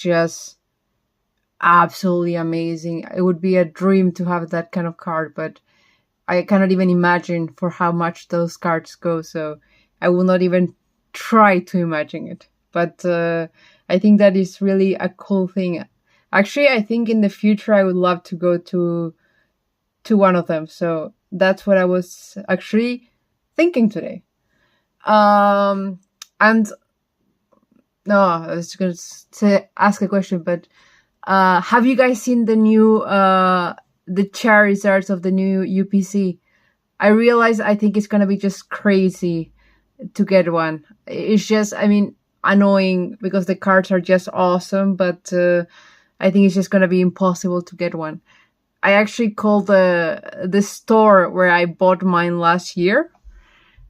just absolutely amazing. It would be a dream to have that kind of card, but I cannot even imagine for how much those cards go, so I will not even try to imagine it. But I think that is really a cool thing. Actually, I think in the future I would love to go to one of them. So that's what I was actually thinking today. And no, I was going to ask a question, but have you guys seen the new the Charizards of the new UPC? I realize I think it's gonna be just crazy to get one. It's just, I mean, annoying because the cards are just awesome, but I think it's just gonna be impossible to get one. I actually called the store where I bought mine last year.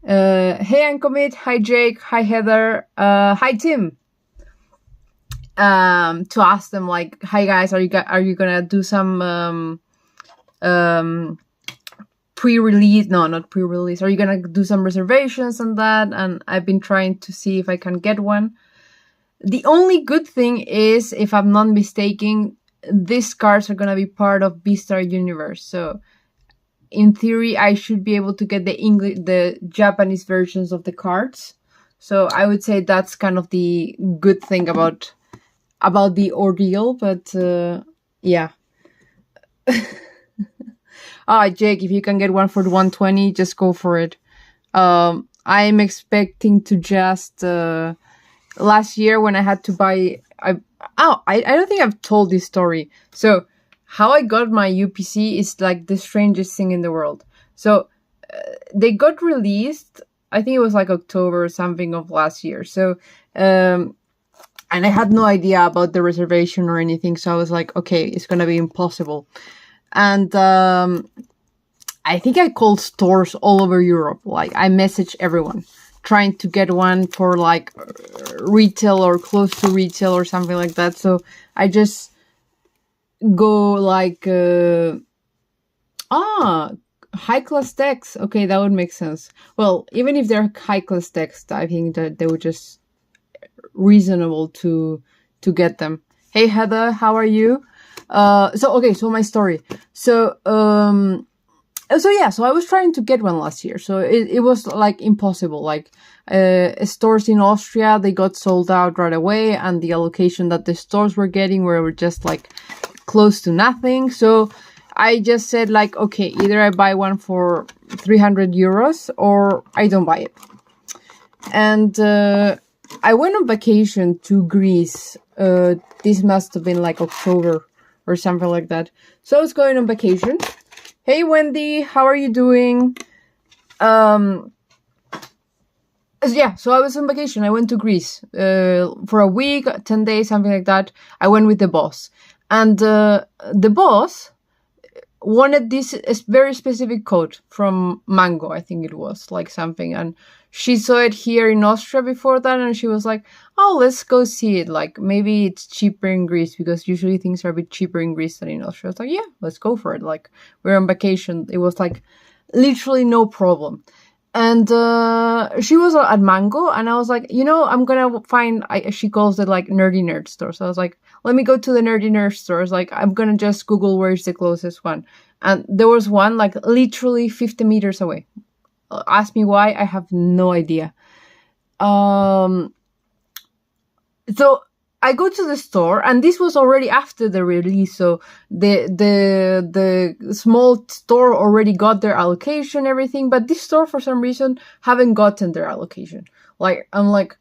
Hey Uncommit, hi Jake, hi Heather, hi Tim. To ask them like, hi guys, are you gonna do some pre-release? No, not pre-release. Are you gonna do some reservations on that? And I've been trying to see if I can get one. The only good thing is, if I'm not mistaken, these cards are gonna be part of Beastar Universe. So in theory, I should be able to get the Japanese versions of the cards. So I would say that's kind of the good thing about the ordeal. But yeah. Jake, if you can get one for 120, just go for it. I'm expecting to just last year when I had to buy. I don't think I've told this story. So how I got my UPC is like the strangest thing in the world. So they got released, I think it was like October or something of last year. So and I had no idea about the reservation or anything. So I was like, okay, it's gonna be impossible. And I think I called stores all over Europe. Like, I messaged everyone trying to get one for like retail or close to retail or something like that. So I just go like high class decks. Okay, that would make sense. Well, even if they're high class decks, I think that they were just reasonable to get them. Hey Heather, how are you? So my story. So I was trying to get one last year. So it was like impossible. Like stores in Austria, they got sold out right away, and the allocation that the stores were getting were just like close to nothing. So I just said like, okay, either I buy one for 300 euros or I don't buy it. And I went on vacation to Greece. This must have been like October or something like that. So I was going on vacation. Hey Wendy, how are you doing? So I was on vacation. I went to Greece for a week, 10 days, something like that. I went with the boss. And the boss wanted this very specific coat from Mango, I think it was, like something. And she saw it here in Austria before that, and she was like, oh, let's go see it. Like, maybe it's cheaper in Greece, because usually things are a bit cheaper in Greece than in Austria. I was like, yeah, let's go for it. Like, we're on vacation. It was like literally no problem. And she was at Mango, and I was like, I'm gonna find, she calls it like Nerdy Nerd store. So I was like, let me go to the Nerdy Nerd store. I was like, I'm gonna just Google where's the closest one. And there was one like literally 50 meters away. Ask me why, I have no idea. So I go to the store, and this was already after the release. So the small store already got their allocation, everything, but this store for some reason haven't gotten their allocation. Like, I'm like,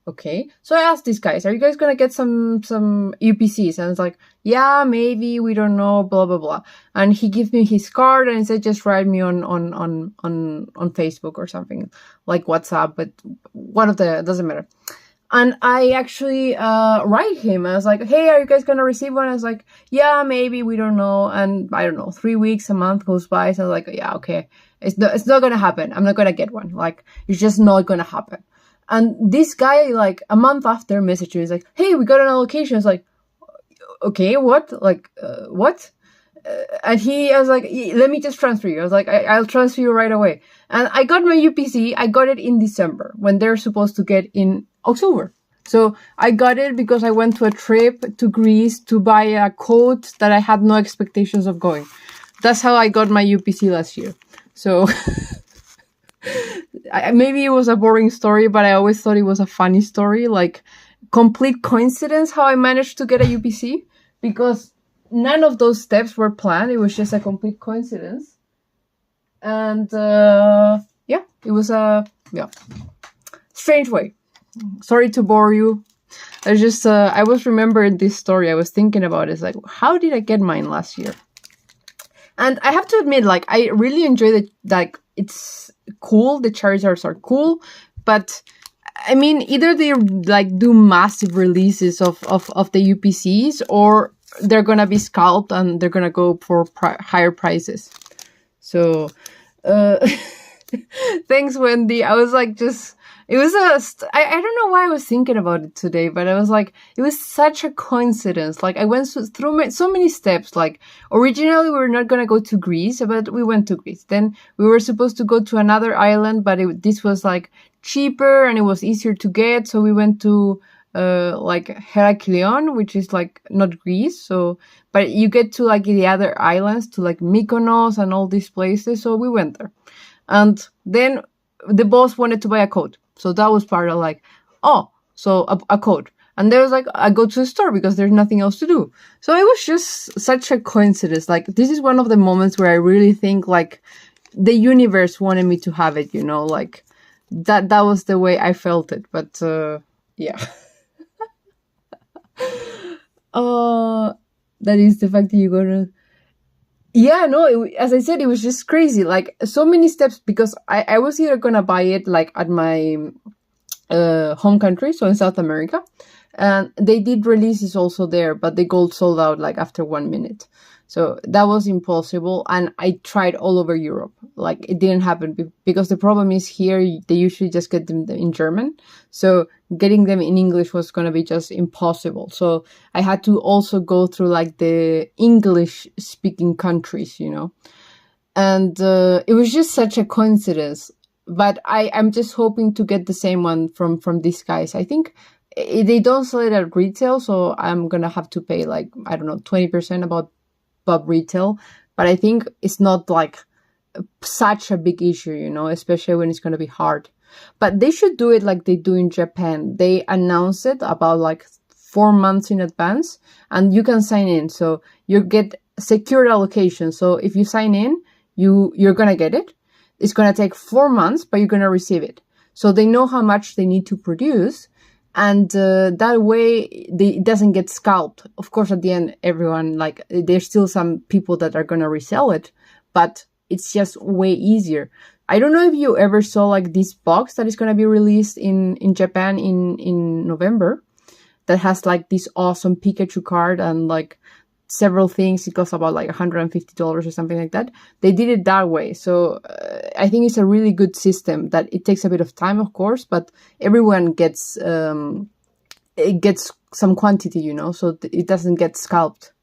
okay. So I asked these guys, are you guys gonna get some UPCs? And it's like, yeah, maybe, we don't know, blah blah blah. And he gave me his card and he said, just write me on Facebook or something, like WhatsApp, but one of the, doesn't matter. And I actually write him. I was like, hey, are you guys gonna receive one? I was like, yeah, maybe, we don't know. And I don't know, 3 weeks, a month goes by. So I was like, yeah, okay, it's not gonna happen. I'm not gonna get one. Like, it's just not gonna happen. And this guy, like a month after, messaged me. He's like, hey, we got an allocation. I was like, okay, what? Like, what? And I was like, let me just transfer you. I was like, I'll transfer you right away. And I got my UPC. I got it in December when they're supposed to get in October. So I got it because I went to a trip to Greece to buy a coat that I had no expectations of going. That's how I got my UPC last year. So maybe it was a boring story, but I always thought it was a funny story. Like, complete coincidence how I managed to get a UPC, because none of those steps were planned. It was just a complete coincidence. And yeah, it was a strange way. Sorry to bore you. I was remembering this story. I was thinking about it. It's like, how did I get mine last year? And I have to admit, like, I really enjoy it. Like, it's cool. The Charizards are cool, but I mean, either they like do massive releases of the UPCs, or they're gonna be scalped and they're gonna go for higher prices. So, thanks, Wendy. I was like, it was I don't know why I was thinking about it today, but I was like, it was such a coincidence. Like, I went through so many steps. Like, originally we were not going to go to Greece, but we went to Greece. Then we were supposed to go to another island, but this was like cheaper and it was easier to get. So we went to like Heraklion, which is like not Greece. So, but you get to like the other islands, to like Mykonos and all these places. So we went there. And then the boss wanted to buy a coat. So that was part of like, so a coat. And there was like, I go to the store because there's nothing else to do. So it was just such a coincidence. Like, this is one of the moments where I really think like the universe wanted me to have it, like that was the way I felt it. But yeah. That is the fact that you're gonna... Yeah, no, as I said, it was just crazy. Like, so many steps, because I was either gonna buy it like at my home country, so in South America, and they did releases also there, but they got sold out like after 1 minute. So that was impossible, and I tried all over Europe. Like, it didn't happen because the problem is here, they usually just get them in German. So getting them in English was going to be just impossible. So I had to also go through like the English speaking countries, and it was just such a coincidence. But I'm just hoping to get the same one from these guys. I think they don't sell it at retail, so I'm going to have to pay like, I don't know, 20% above retail. But I think it's not like such a big issue, especially when it's going to be hard. But they should do it like they do in Japan. They announce it about like 4 months in advance, and you can sign in. So you get secured allocation. So if you sign in, you're going to get it. It's going to take 4 months, but you're going to receive it. So they know how much they need to produce. And that way, it doesn't get scalped. Of course, at the end, everyone, like, there's still some people that are going to resell it, but it's just way easier. I don't know if you ever saw like this box that is going to be released in Japan in November, that has like this awesome Pikachu card and like several things. It costs about like $150 or something like that. They did it that way. So I think it's a really good system. That it takes a bit of time, of course, but everyone gets it gets some quantity, so it doesn't get scalped.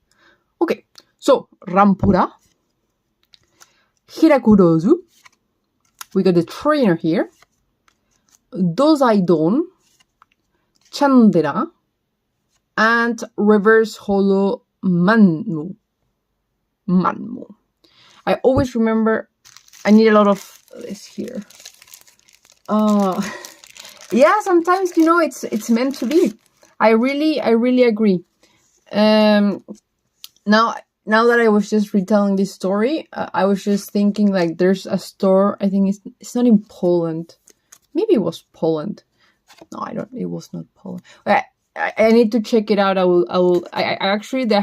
Okay, so Rampura, Hirakurozu, we got the trainer here, Dozaidon, Chandra, and Reverse Holo Manmu. I always remember, I need a lot of this here. Yeah, sometimes, it's meant to be. I really agree. Now that I was just retelling this story, I was just thinking like there's a store, I think it's not in Poland. Maybe it was Poland. No, it was not Poland. I need to check it out. I actually, I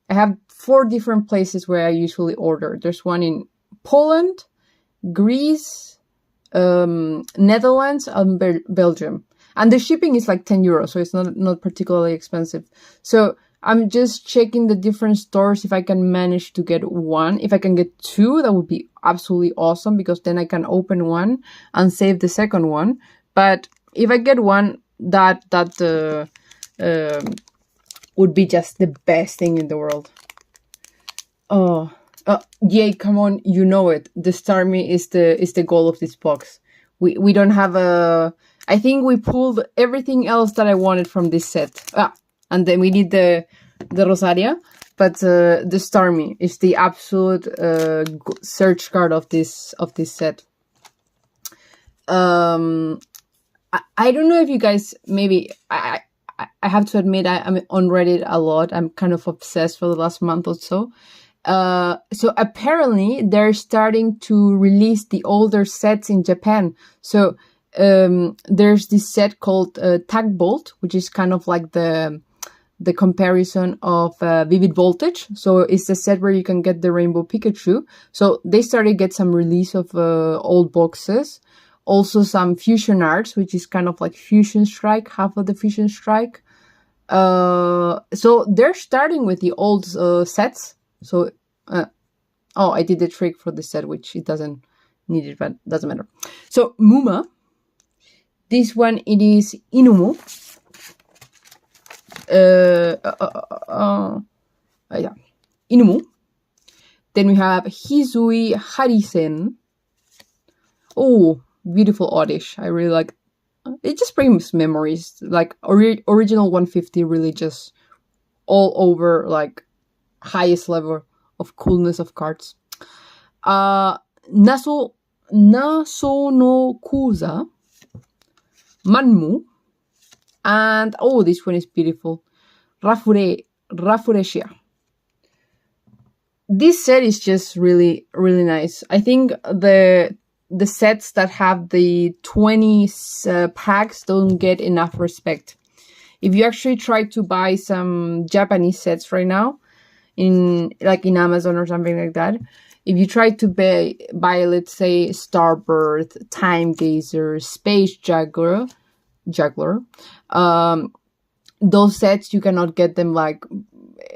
have 4 different places where I usually order. There's one in Poland, Greece, Netherlands, and Belgium. And the shipping is like 10 euros, so it's not particularly expensive. So I'm just checking the different stores if I can manage to get one. If I can get 2, that would be absolutely awesome, because then I can open one and save the second one. But if I get one, that would be just the best thing in the world. Yay, come on, you know it. The Starmie is the goal of this box. We don't have I think we pulled everything else that I wanted from this set. And then we need the Rosaria, but the Starmie is the absolute search card of this set. I don't know if you guys, maybe I have to admit I'm on Reddit a lot. I'm kind of obsessed for the last month or so. So apparently they're starting to release the older sets in Japan. So there's this set called Tag Bolt, which is kind of like the comparison of Vivid Voltage. So it's the set where you can get the Rainbow Pikachu. So they started to get some release of old boxes. Also some Fusion Arts, which is kind of like Fusion Strike, half of the Fusion Strike. So they're starting with the old sets. So, I did the trick for the set, which it doesn't need it, but doesn't matter. So, Muma. This one, it is Inumu. Yeah. Inumu. Then we have Hisui Harisen. Oh, beautiful oddish. I really like it. Just brings memories. Like, original 150 really just all over, like, highest level of coolness of cards. Naso no Kuza, Manmu, and this one is beautiful. Rafuresia. This set is just really, really nice. I think the sets that have the 20 packs don't get enough respect. If you actually try to buy some Japanese sets right now, in Amazon or something like that, if you try to buy let's say Starbirth, Time Gazer, Space Juggler, those sets you cannot get them. Like,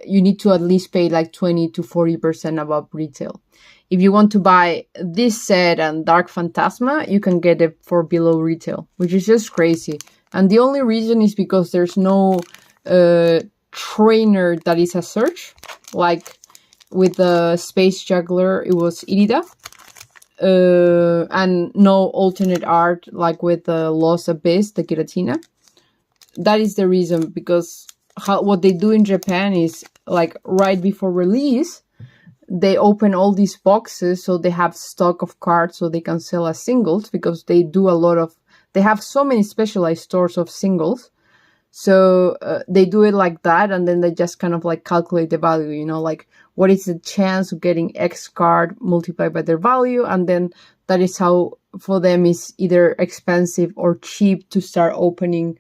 you need to at least pay like 20 to 40% above retail. If you want to buy this set and Dark Phantasma, you can get it for below retail, which is just crazy. And the only reason is because there's no trainer that is a search. Like with the Space Juggler, it was Irida. And no alternate art like with the Lost Abyss, the Giratina. That is the reason, because what they do in Japan is, like, right before release, they open all these boxes so they have stock of cards so they can sell as singles, because they do they have so many specialized stores of singles. So they do it like that, and then they just kind of like calculate the value, like what is the chance of getting X card multiplied by their value, and then that is how for them is either expensive or cheap to start opening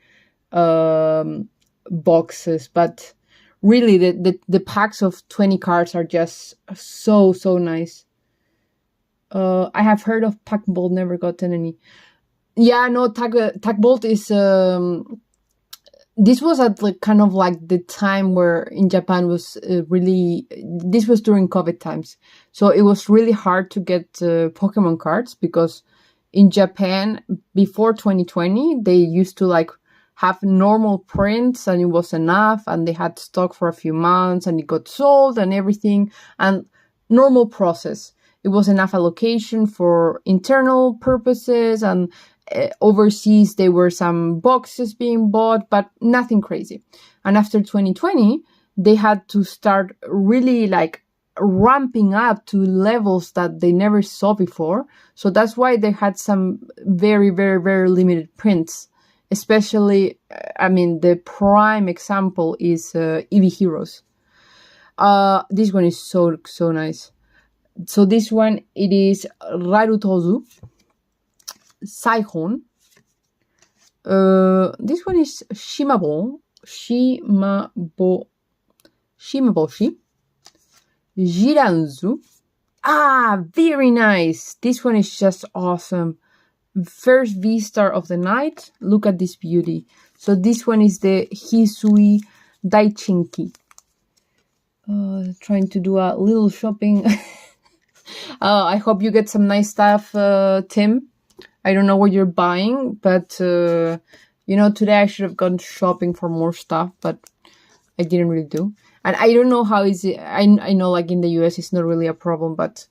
boxes. But really the packs of 20 cards are just so nice. I have heard of Pack Bolt, never gotten any. Yeah, no, Tag Bolt is this was at kind of like the time where in Japan was this was during COVID times. So it was really hard to get Pokemon cards, because in Japan before 2020, they used to like have normal prints and it was enough, and they had stock for a few months and it got sold and everything, and normal process. It was enough allocation for internal purposes, and overseas there were some boxes being bought, but nothing crazy. And after 2020, they had to start really like ramping up to levels that they never saw before. So that's why they had some very, very, very limited prints. Especially, I mean, the prime example is Eevee Heroes. This one is so nice. So this one, it is Rarutozu, Saihon. This one is Shimaboshi, Jiranzu. Very nice. This one is just awesome. First V-Star of the night. Look at this beauty. So this one is the Hisui Daichinki. Trying to do a little shopping. I hope you get some nice stuff, Tim. I don't know what you're buying, but today I should have gone shopping for more stuff, but I didn't really do. And I don't know how is it. I know like in the US it's not really a problem, but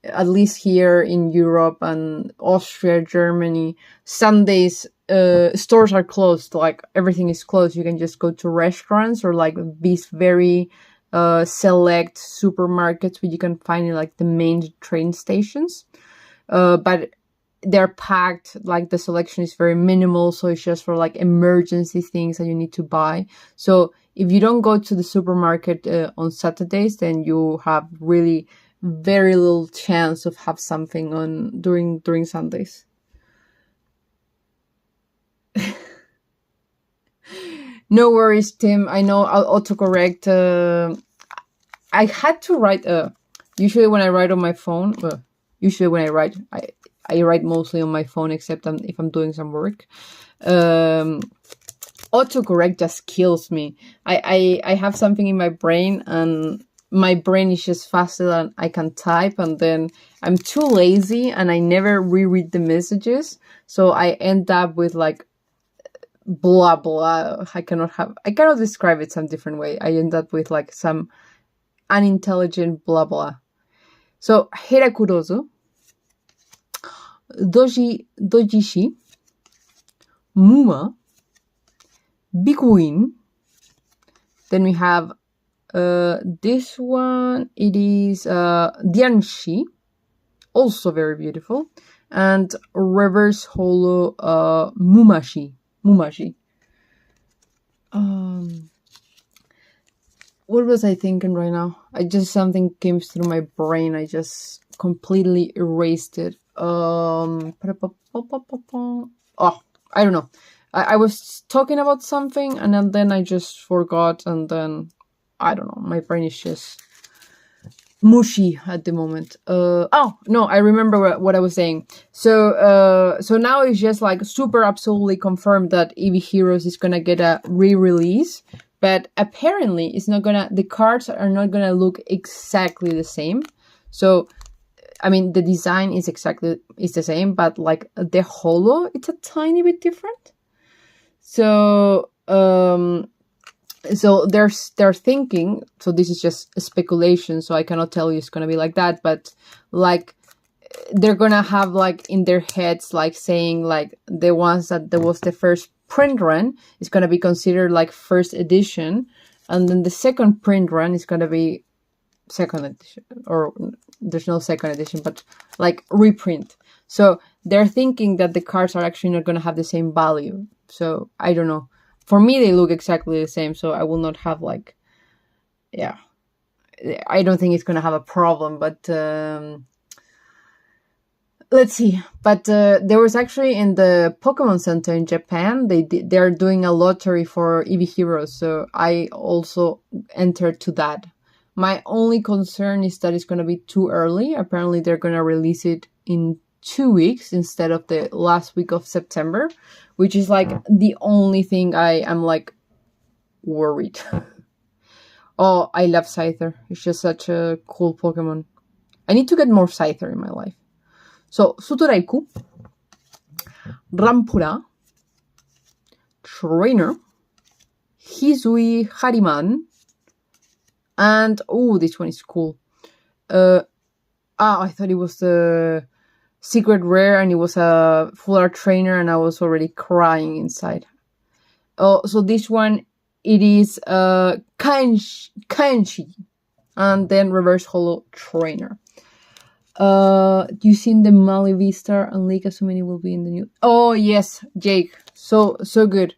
at least here in Europe and Austria, Germany, Sundays stores are closed, like everything is closed. You can just go to restaurants or like these very select supermarkets where you can find in like the main train stations. But they're packed, like the selection is very minimal, so it's just for like emergency things that you need to buy. So if you don't go to the supermarket on Saturdays, then you have really very little chance of have something on during Sundays. No worries, Tim. I know I'll autocorrect. I had to write. Usually when I write on my phone, usually when I write, I write mostly on my phone, except if I'm doing some work. Autocorrect just kills me. I have something in my brain, and my brain is just faster than I can type, and then I'm too lazy, and I never reread the messages, so I end up with like blah blah. I cannot describe it some different way. I end up with like some unintelligent blah blah. So Herakurozu, Dojishi, Muma, Bikuin. Then we have this one. It is Dianshi, also very beautiful, and reverse holo Mumashi. What was I thinking right now? Something came through my brain. I just completely erased it. Oh, I don't know. I was talking about something, and then I just forgot, and then I don't know. My brain is just mushy at the moment. Oh no, I remember what I was saying. So now it's just like super absolutely confirmed that EV Heroes is gonna get a re-release, but apparently it's not gonna. The cards are not gonna look exactly the same. So, I mean, the design is the same, but like the holo, it's a tiny bit different. So they're thinking, so this is just a speculation, so I cannot tell you it's gonna be like that, but like they're gonna have like in their heads like saying like the ones that there was the first print run is gonna be considered like first edition, and then the second print run is gonna be second edition, or there's no second edition, but like reprint. So they're thinking that the cards are actually not gonna have the same value. So I don't know. For me, they look exactly the same, so I will not have like, yeah, I don't think it's gonna have a problem. But let's see. But there was actually in the Pokemon Center in Japan, they're doing a lottery for EV Heroes, so I also entered to that. My only concern is that it's gonna be too early. Apparently, they're gonna release it in 2 weeks instead of the last week of September, which is like the only thing I am like worried. Oh, I love Scyther. It's just such a cool Pokemon. I need to get more Scyther in my life. So, Sutoraiku, Rampura, Trainer, Hizui Hariman, and oh, this one is cool. I thought it was the secret rare, and it was a full art trainer, and I was already crying inside. Oh, so this one, it is Kaenshi, and then reverse holo trainer. You seen the Mali V-Star and Lake Asumini will be in the new. Oh yes, Jake, so good.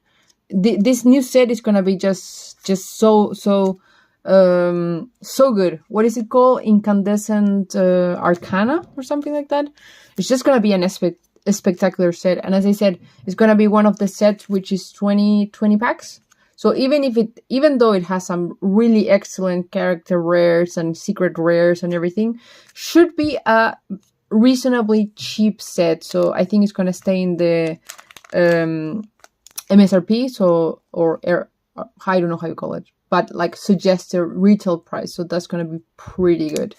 This new set is gonna be just so good. What is it called? Incandescent Arcana or something like that. It's just gonna be a spectacular set, and as I said, it's gonna be one of the sets which is 20 packs. So even though it has some really excellent character rares and secret rares and everything, should be a reasonably cheap set. So I think it's gonna stay in the MSRP, so I don't know how you call it, but like suggested retail price. So that's gonna be pretty good.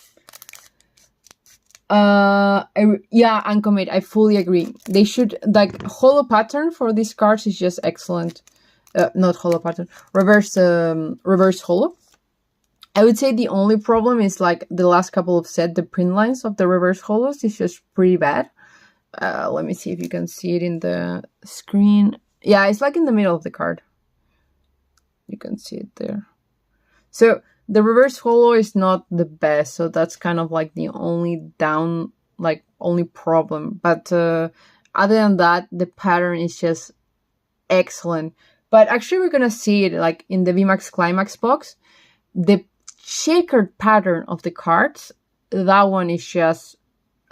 Ancomate, I fully agree. They should, like, holo pattern for these cards is just excellent. Not holo pattern, reverse holo. I would say the only problem is like the last couple of sets, the print lines of the reverse holos is just pretty bad. Let me see if you can see it in the screen. Yeah, it's like in the middle of the card. You can see it there. So the reverse holo is not the best, so that's kind of like the only only problem. But other than that, the pattern is just excellent. But actually, we're gonna see it like in the Vmax Climax box. The checkered pattern of the cards, that one is just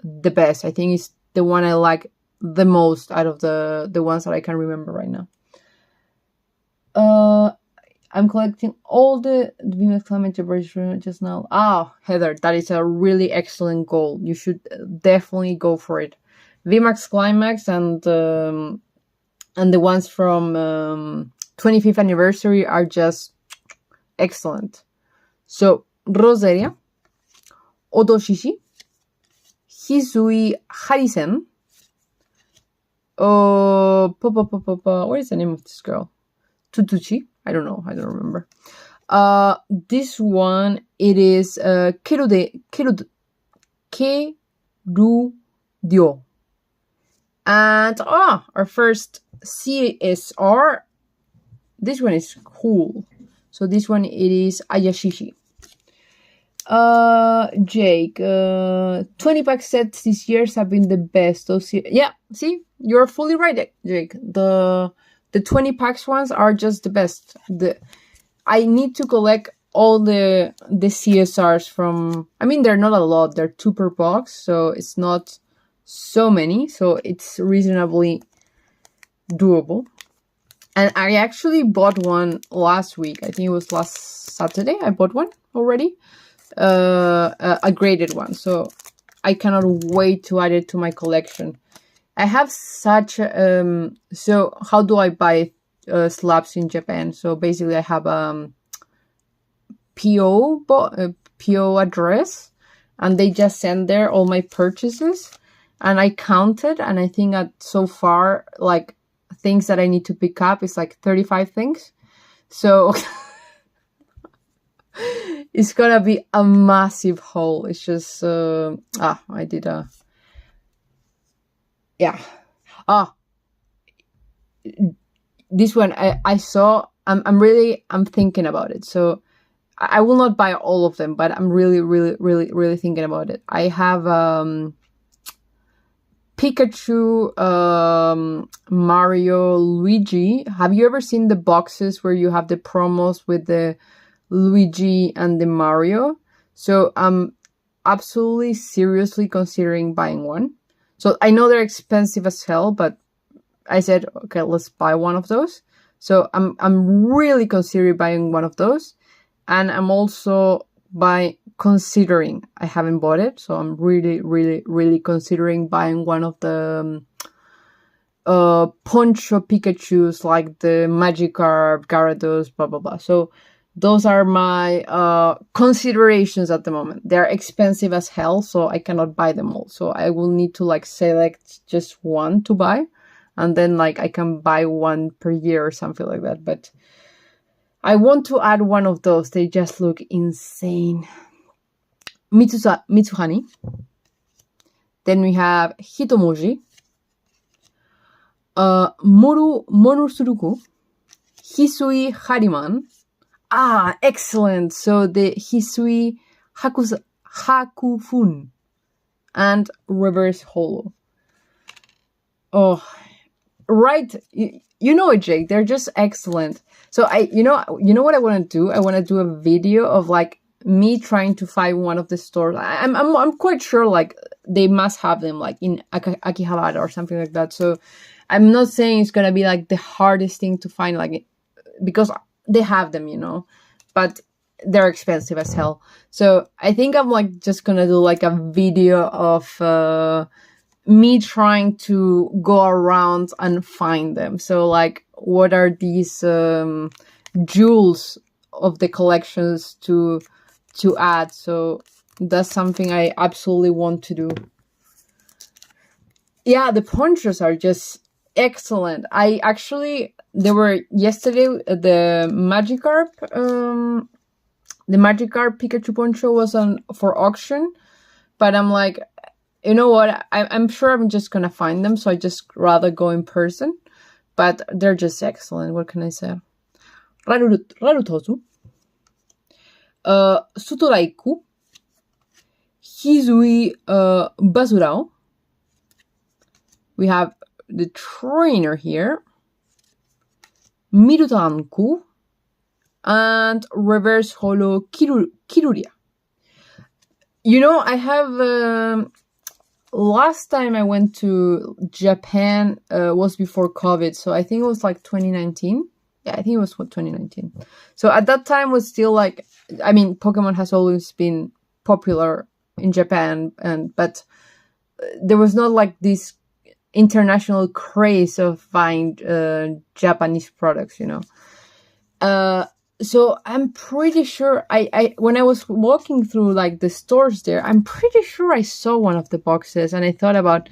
the best. I think it's the one I like the most out of the ones that I can remember right now. I'm collecting all the Vmax Climax version just now. Heather, that is a really excellent goal. You should definitely go for it. Vmax Climax and the ones from 25th anniversary are just excellent. So, Roseria, Odoshishi, Hisui Harisen. What is the name of this girl? Tutuchi? I don't know. I don't remember. This one, it is Kerudio. And our first CSR. This one is cool. So this one, it is Ayashishi. Jake, 20-pack sets this year have been the best. Yeah, see, you're fully right, Jake. The 20-packs ones are just the best. I need to collect all the CSRs from. I mean, they're not a lot. They're 2 per box, so it's not so many. So it's reasonably doable. And I actually bought one last week. I think it was last Saturday. I bought one already. A graded one. So I cannot wait to add it to my collection. I have such so how do I buy slabs in Japan? So basically I have PO address, and they just send there all my purchases, and I counted, and I think that so far, like, things that I need to pick up is like 35 things. So it's gonna be a massive haul. It's just I did a this one I saw. I'm thinking about it. So I will not buy all of them, but I'm really thinking about it. I have Pikachu, Mario, Luigi. Have you ever seen the boxes where you have the promos with the Luigi and the Mario? So I'm absolutely seriously considering buying one. So I know they're expensive as hell, but I said, okay, let's buy one of those. So I'm really considering buying one of those. And I'm also considering, I haven't bought it, so I'm really considering buying one of the Poncho Pikachus, like the Magikarp, Gyarados, blah blah blah. So those are my considerations at the moment. They're expensive as hell, so I cannot buy them all. So I will need to like select just one to buy, and then like I can buy one per year or something like that. But I want to add one of those. They just look insane. Mitsuhani. Then we have Hitomoji. Monosuruku. Hisui Hariman. Excellent. So the Hisui Hakufun and reverse holo. Oh, right. You know it, Jake. They're just excellent. So you know what I want to do? I want to do a video of like me trying to find one of the stores. I'm quite sure like they must have them like in Akihabara or something like that. So I'm not saying it's gonna be like the hardest thing to find, like, because they have them, but they're expensive as hell. So I think I'm like just gonna do like a video of me trying to go around and find them. So like, what are these jewels of the collections to add? So that's something I absolutely want to do. Yeah, the ponchos are just excellent. They were yesterday, the Magikarp Pikachu poncho was on for auction, but I'm like, You know what? I'm sure I'm just gonna find them, so I just rather go in person. But they're just excellent. What can I say? Rarutozu, Sutoraiku, Hizui Basurao. We have the trainer here, Mirutanku, and reverse holo Kiruria. You know, I have last time I went to Japan was before COVID, so I think it was like 2019. Yeah, I think it was 2019. So at that time was still like, I mean, Pokemon has always been popular in Japan, but there was not like this international craze of buying Japanese products, you know. So I'm pretty sure I when I was walking through like the stores there, I'm pretty sure I saw one of the boxes, and I thought about.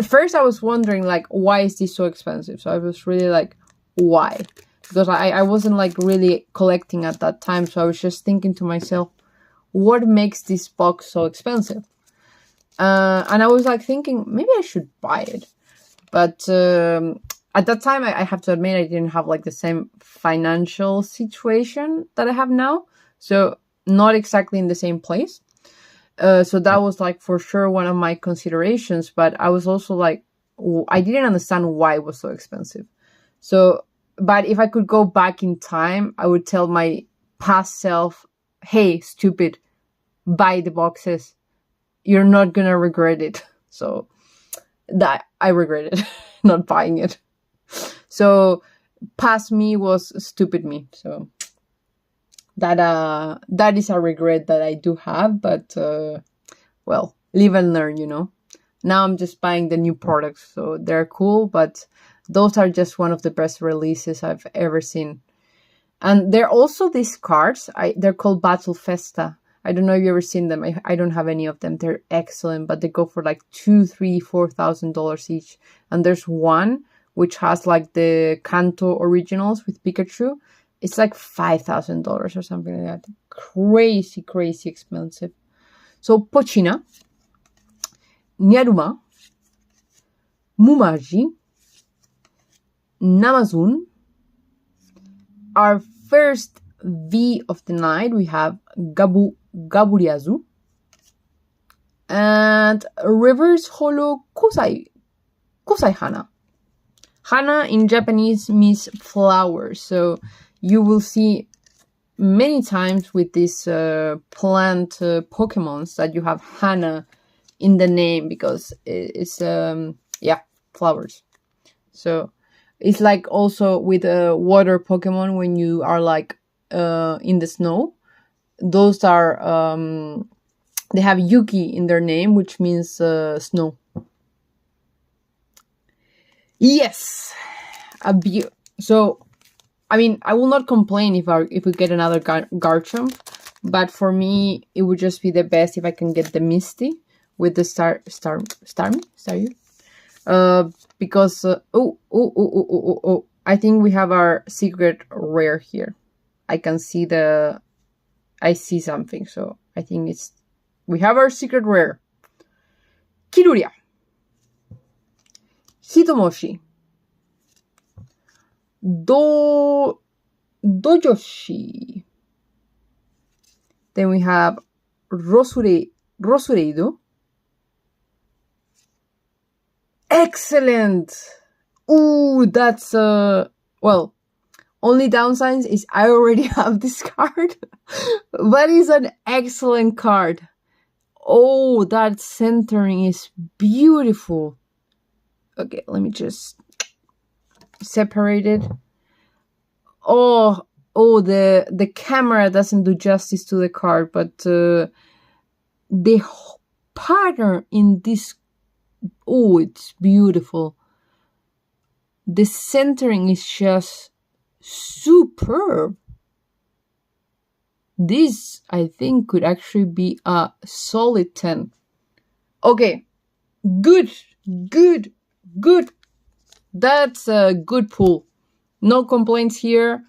First, I was wondering like, why is this so expensive? So I was really like, why? Because I wasn't like really collecting at that time, so I was just thinking to myself, what makes this box so expensive? And I was like thinking, maybe I should buy it, but at that time, I have to admit, I didn't have like the same financial situation that I have now. So not exactly in the same place. So that was like for sure one of my considerations. But I was also like, I didn't understand why it was so expensive. So, but if I could go back in time, I would tell my past self, hey, stupid, buy the boxes. You're not going to regret it. So that I regretted not buying it. So past me was stupid me. So that is a regret that I do have, but well, live and learn, you know. Now I'm just buying the new products, so they're cool, but those are just one of the best releases I've ever seen. And they're also these cards. They're called Battle Festa. I don't know if you've ever seen them. I don't have any of them. They're excellent, but they go for like $2,000, $3,000, $4,000 each. And there's one which has like the Kanto originals with Pikachu. It's like $5,000 or something like that. Crazy, crazy expensive. So Pochina, Nyaruma, Mumaji, Namazun. Our first V of the night, we have Gaburiazu. And reverse holo Kusai Hana. Hana in Japanese means flower. So you will see many times with these plant Pokemons that you have Hana in the name because it's flowers. So it's like also with a water Pokemon when you are like in the snow. Those are they have Yuki in their name, which means snow. Yes, so I mean, I will not complain if we get another Garchomp, but for me, it would just be the best if I can get the Misty with the Starmie, because I think we have our secret rare here. I see something, so I think we have our secret rare. Kiruria, Hitomoshi, Dojoshi. Then we have Rosureido. Excellent! Ooh, that's well, only downside is I already have this card. But it's an excellent card. Oh, that centering is beautiful. Okay, let me just separate it. Oh, the camera doesn't do justice to the card, but the pattern in this, it's beautiful. The centering is just superb. This, I think, could actually be a solid 10. Okay, good. That's a good pull. No complaints here.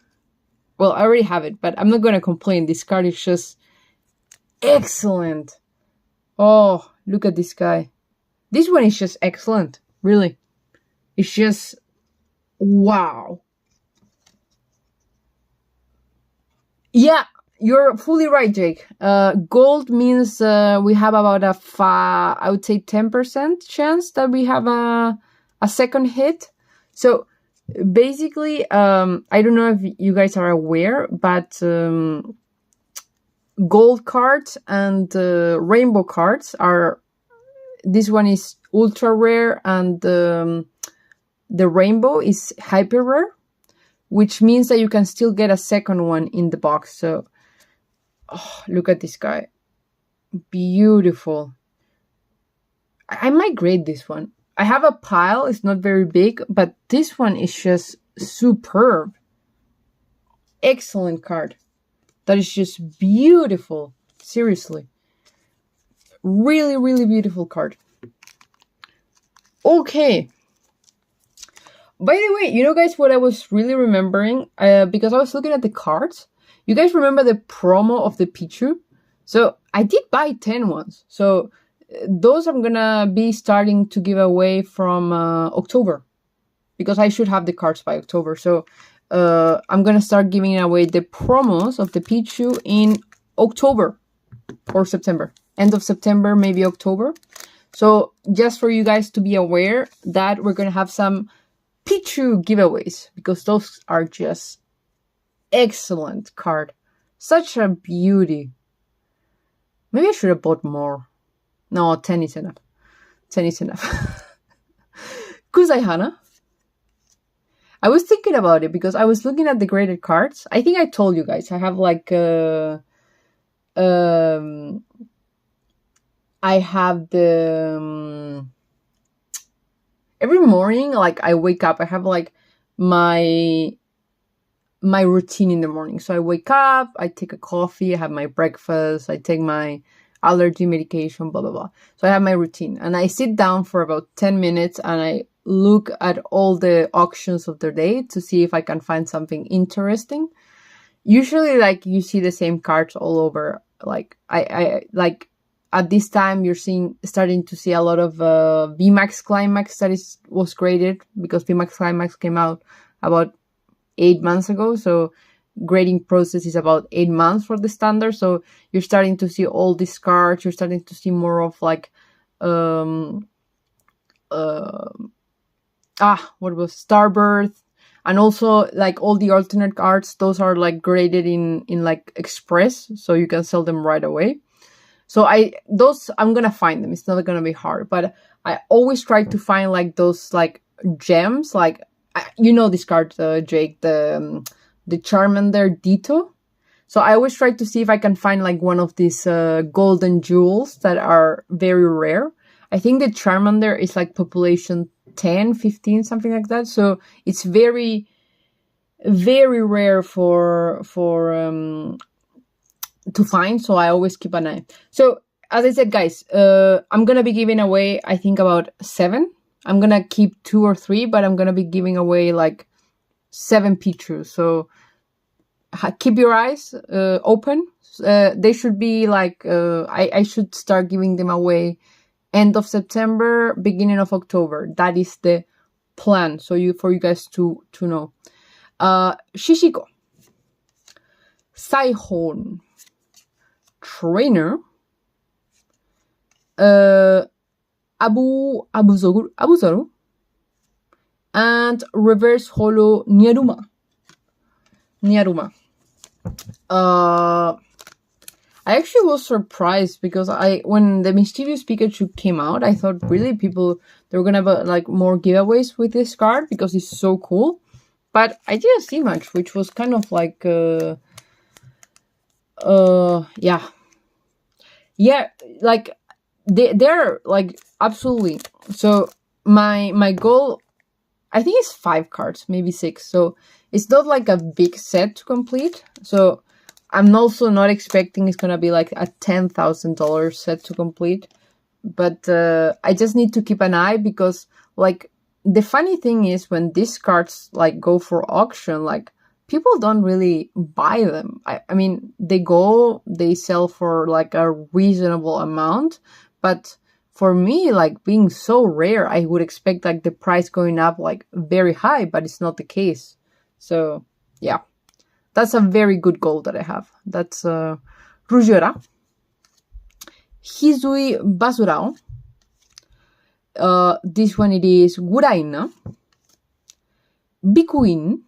Well, I already have it, but I'm not going to complain. This card is just excellent. Oh, look at this guy. This one is just excellent. Really. It's just wow. Yeah, you're fully right, Jake. Gold means we have about I would say 10% chance that we have a second hit. So basically, I don't know if you guys are aware, but gold cards and rainbow cards are. This one is ultra rare, and the rainbow is hyper rare, which means that you can still get a second one in the box. So, look at this guy. Beautiful. I might grade this one. I have a pile. It's not very big, but this one is just superb. Excellent card. That is just beautiful. Seriously. Really, really beautiful card. Okay. By the way, you know, guys, what I was really remembering, because I was looking at the cards. You guys remember the promo of the Pichu? So I did buy 10 ones. So those I'm gonna be starting to give away from October, because I should have the cards by October. So I'm gonna start giving away the promos of the Pichu in October or September. End of September, maybe October. So just for you guys to be aware that we're gonna have some Pichu giveaways, because those are just excellent card. Such a beauty. Maybe I should have bought more. No, 10 is enough. 10 is enough. Kuzai Hana. I was thinking about it because I was looking at the graded cards. I think I told you guys I have like I have the every morning, like I wake up, I have like my routine in the morning. So I wake up, I take a coffee, I have my breakfast, I take my allergy medication, blah, blah, blah. So I have my routine, and I sit down for about 10 minutes and I look at all the auctions of the day to see if I can find something interesting. Usually, like, you see the same cards all over. Like, I like at this time you're starting to see a lot of Vmax Climax that was graded, because Vmax Climax came out about 8 months ago. So grading process is about 8 months for the standard. So you're starting to see all these cards. You're starting to see more of like what was Starbirth, and also like all the alternate cards. Those are like graded in like Express, so you can sell them right away. So I'm gonna find them. It's not gonna be hard, but I always try to find like those like gems. Like, you know this card, Jake, the Charmander Ditto. So I always try to see if I can find like one of these golden jewels that are very rare. I think the Charmander is like population 10, 15, something like that. So it's very, very rare for to find. So I always keep an eye. So as I said, guys, I'm going to be giving away, I think, about 7. I'm going to keep 2 or 3, but I'm going to be giving away like 7 Pichu. So keep your eyes open. They should be like, I should start giving them away end of September, beginning of October. That is the plan. So for you guys to know. Shishiko, Saihon, Trainer, Abuzaru, and Reverse Holo Nyaruma. I actually was surprised, because when the Mischievous Pikachu came out, I thought really they were gonna have like more giveaways with this card, because it's so cool. But I didn't see much, which was kind of like yeah, like they're like absolutely. So my goal, I think, is 5 cards, maybe 6. So it's not like a big set to complete. So I'm also not expecting it's gonna be like a $10,000 set to complete. But I just need to keep an eye, because like the funny thing is, when these cards like go for auction, like people don't really buy them. I mean, they sell for like a reasonable amount, But for me, like being so rare, I would expect like the price going up like very high, but it's not the case. So yeah, that's a very good goal that I have. That's Rugiora, Hisui Basurao. This one it is Guraina, Bikuin.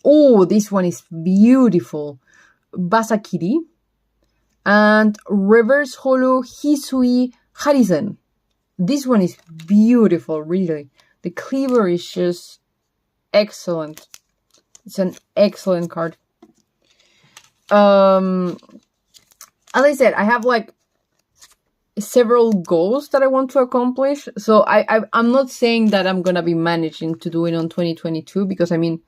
Oh, this one is beautiful. Basakiri. And Reverse Holo Hisui Harisen. This one is beautiful, really. The cleaver is just excellent. It's an excellent card. As I said, I have like several goals that I want to accomplish. So I'm not saying that I'm gonna be managing to do it on 2022, because I mean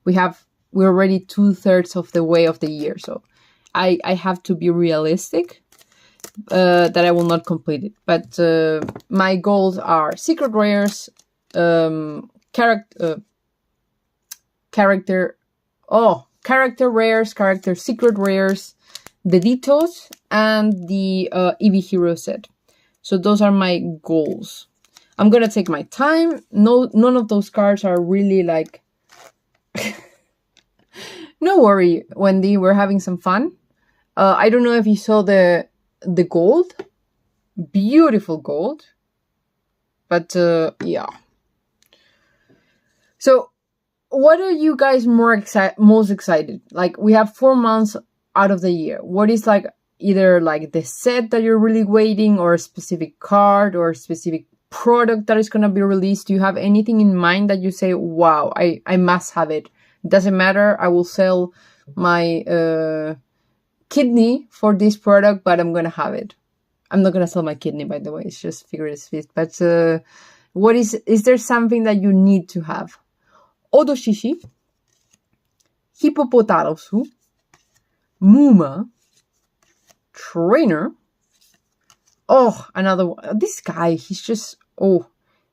we're already 2/3 of the way of the year. So I have to be realistic that I will not complete it. But my goals are secret rares, character rares, character secret rares, the Ditos, and the Eevee Hero set. So those are my goals. I'm gonna take my time. None of those cards are really like... No worry, Wendy, we're having some fun. I don't know if you saw the gold. Beautiful gold. But yeah. So what are you guys most excited? Like, we have 4 months out of the year. What is like either like the set that you're really waiting, or a specific card, or a specific product that is going to be released? Do you have anything in mind that you say, wow, I must have it? Doesn't matter, I will sell my kidney for this product, but I'm going to have it. I'm not going to sell my kidney, by the way. It's just figurative speech. But what is there something that you need to have? Odoshishi, Hippopotamosu, Muma, Trainer. Oh, another one. This guy, he's just... Oh,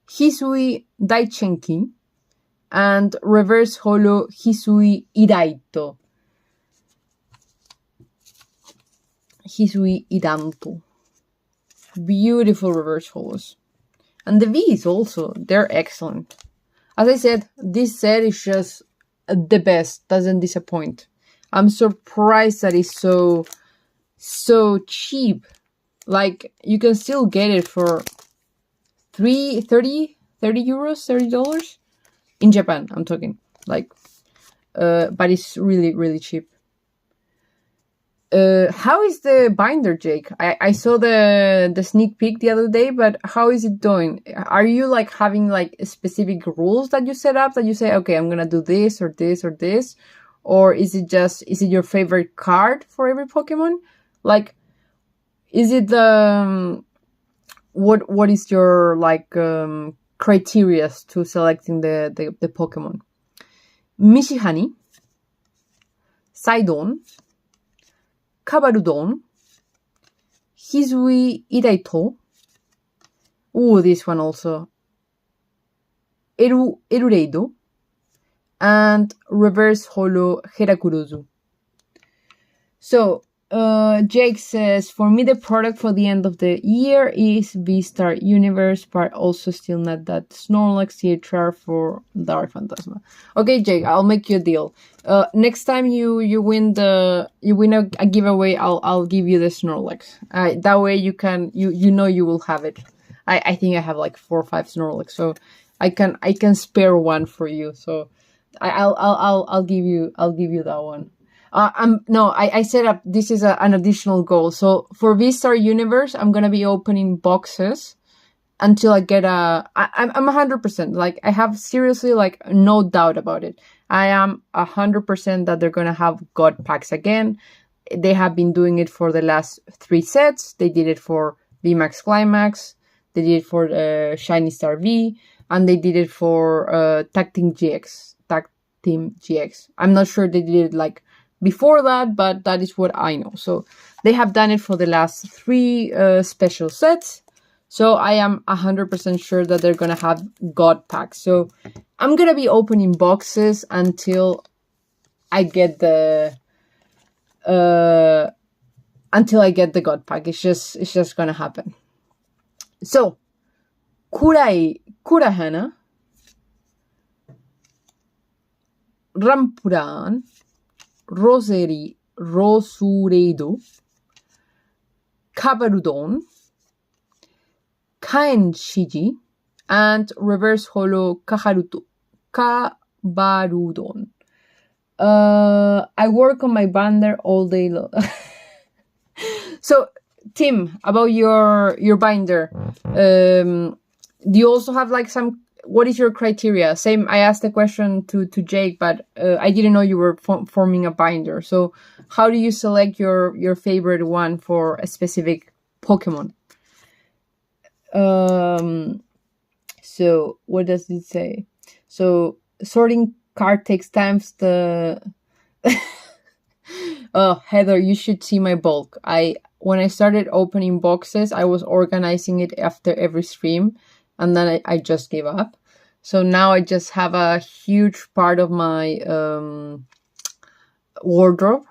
Hisui Daichenki, and Reverse Holo Hisui Iraito. Hisui Iranto. Beautiful reverse holos. And the V's also, they're excellent. As I said, this set is just the best, doesn't disappoint. I'm surprised that it's so cheap. Like, you can still get it for 30 euros, $30 in Japan, I'm talking. Like, but it's really, really cheap. How is the binder, Jake? I saw the sneak peek the other day, but how is it doing? Are you like having like specific rules that you set up, that you say, okay, I'm gonna do this or this or this? Or is it your favorite card for every Pokemon? Like, is it what is your like criteria to selecting the Pokemon? Mishihani, Sidon, Kabarudon, Hisui Iraito. Ooh, this one also. Erureido. And Reverse Holo Herakurozu. So, Jake says, for me, the product for the end of the year is V-Star Universe, but also still not that Snorlax CHR for Dark Phantasma. Okay, Jake, I'll make you a deal. Next time you win a giveaway, I'll give you the Snorlax. That way you can you know you will have it. I think I have like 4 or 5 Snorlax, so I can spare one for you. So I'll give you that one. I set up, this is an additional goal. So for V-Star Universe, I'm going to be opening boxes until I get I'm 100%, like, I have seriously, like, no doubt about it. I am 100% that they're going to have God packs again. They have been doing it for the last 3 sets. They did it for Vmax Climax. They did it for Shiny Star V. And they did it for Tag Team GX. I'm not sure they did it, like, before that, but that is what I know. So they have done it for the last 3 special sets. So I am 100% sure that they're going to have God packs. So I'm going to be opening boxes until I get the God pack. It's just going to happen. So, Kurahana, Rampuran, Rosureido, Kabarudon, Kaenshiji, and Reverse Holo Kabarudon. I work on my binder all day long. So, Tim, about your binder, do you also have like some? What is your criteria? Same. I asked the question to Jake, but I didn't know you were forming a binder. So, how do you select your favorite one for a specific Pokemon? So what does it say? So sorting card takes times the. Oh, Heather, you should see my bulk. When I started opening boxes, I was organizing it after every stream, and then I just gave up. So now I just have a huge part of my wardrobe.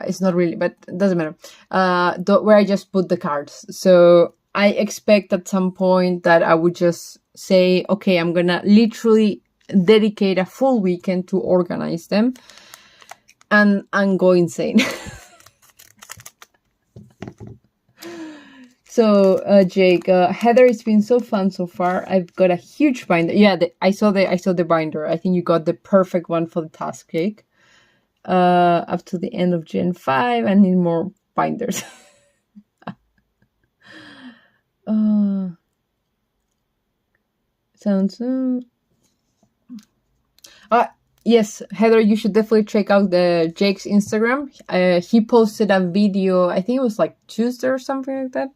It's not really, but it doesn't matter. Where I just put the cards. So I expect at some point that I would just say, okay, I'm gonna literally dedicate a full weekend to organize them, and go insane. So, Jake, Heather, it's been so fun so far. I've got a huge binder. Yeah, I saw the binder. I think you got the perfect one for the task, Jake. Up to the end of Gen 5. I need more binders. Sounds. Yes, Heather, you should definitely check out Jake's Instagram. He posted a video. I think it was like Tuesday or something like that.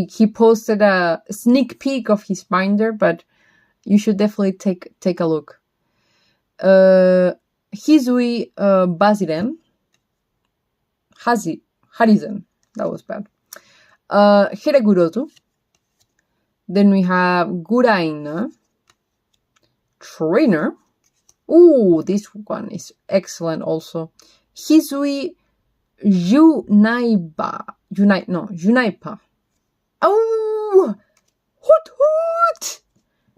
He posted a sneak peek of his binder, but you should definitely take a look. Hisui Basilen. Harizen. That was bad. Hiragurozu. Then we have Guraina. Trainer. Ooh, this one is excellent also. Hisui Junaipa. Oh! Hoot hoot!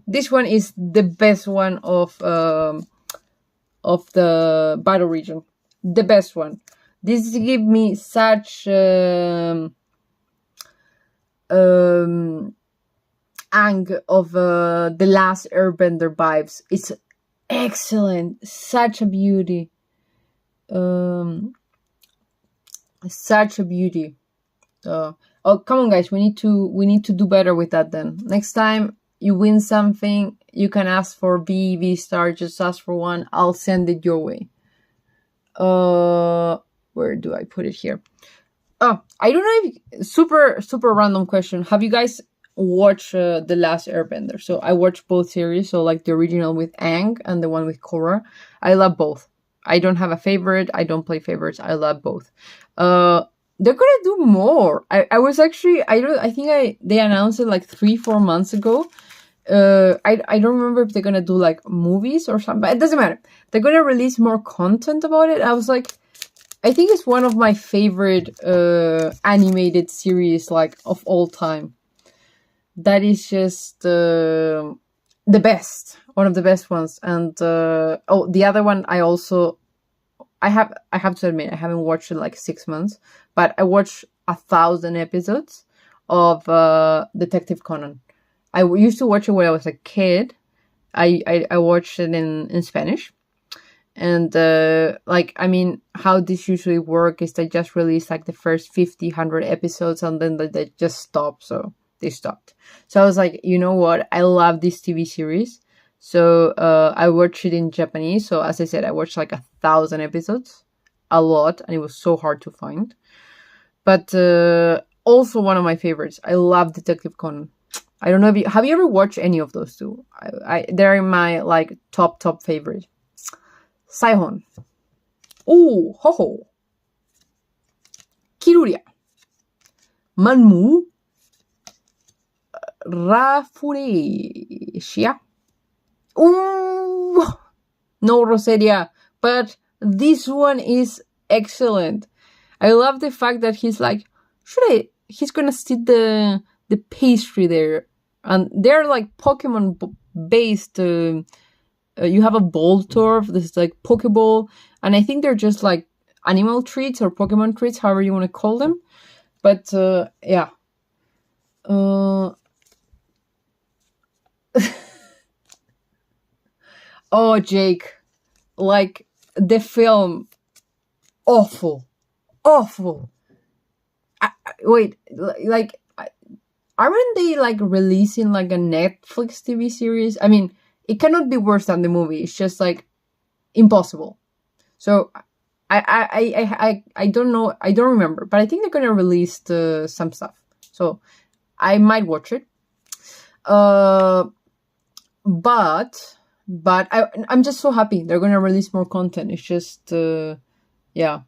This one is the best one of the battle region. The best one. This gives me such ang of the last Airbender vibes. It's excellent. Such a beauty. Such a beauty. Oh, come on, guys. We need to do better with that then. Next time you win something, you can ask for V star. Just ask for one. I'll send it your way. Where do I put it here? Oh, I don't know if super random question. Have you guys watched The Last Airbender? So I watched both series. So like the original with Aang and the one with Korra. I love both. I don't have a favorite. I don't play favorites. I love both. They're gonna do more. I was actually they announced it like 3-4 months ago. I don't remember if they're gonna do like movies or something, but it doesn't matter. They're gonna release more content about it. I was like, I think it's one of my favorite animated series like of all time. That is just the best, one of the best ones. And the other one I have to admit I haven't watched it like 6 months, but I watched 1,000 episodes of Detective Conan. I used to watch it when I was a kid. I watched it in Spanish. And how this usually works is they just release like the first 50, 100 episodes and then they just stop. So they stopped. So I was like, you know what? I love this TV series. So I watched it in Japanese. So as I said, I watched like 1,000 episodes. A lot. And it was so hard to find. But also one of my favorites. I love Detective Conan. I don't know if have you ever watched any of those two? They're my like top favorite. Saihon. Ooh, Ho-Ho. Kiruria. Manmu. Rafuresia. Ooh, no Roseria, but this one is excellent. I love the fact that he's like, he's gonna steal the the pastry there, and they're like Pokemon based. You have a Voltorb, this is like Pokeball, and I think they're just like animal treats or Pokemon treats, however you want to call them. But yeah. Oh, Jake, like the film, awful. Wait, like, aren't they like releasing like a Netflix TV series? I mean, it cannot be worse than the movie. It's just like impossible. So I don't know. I don't remember, but I think they're gonna release some stuff. So I might watch it. But I'm just so happy they're gonna release more content. It's just yeah.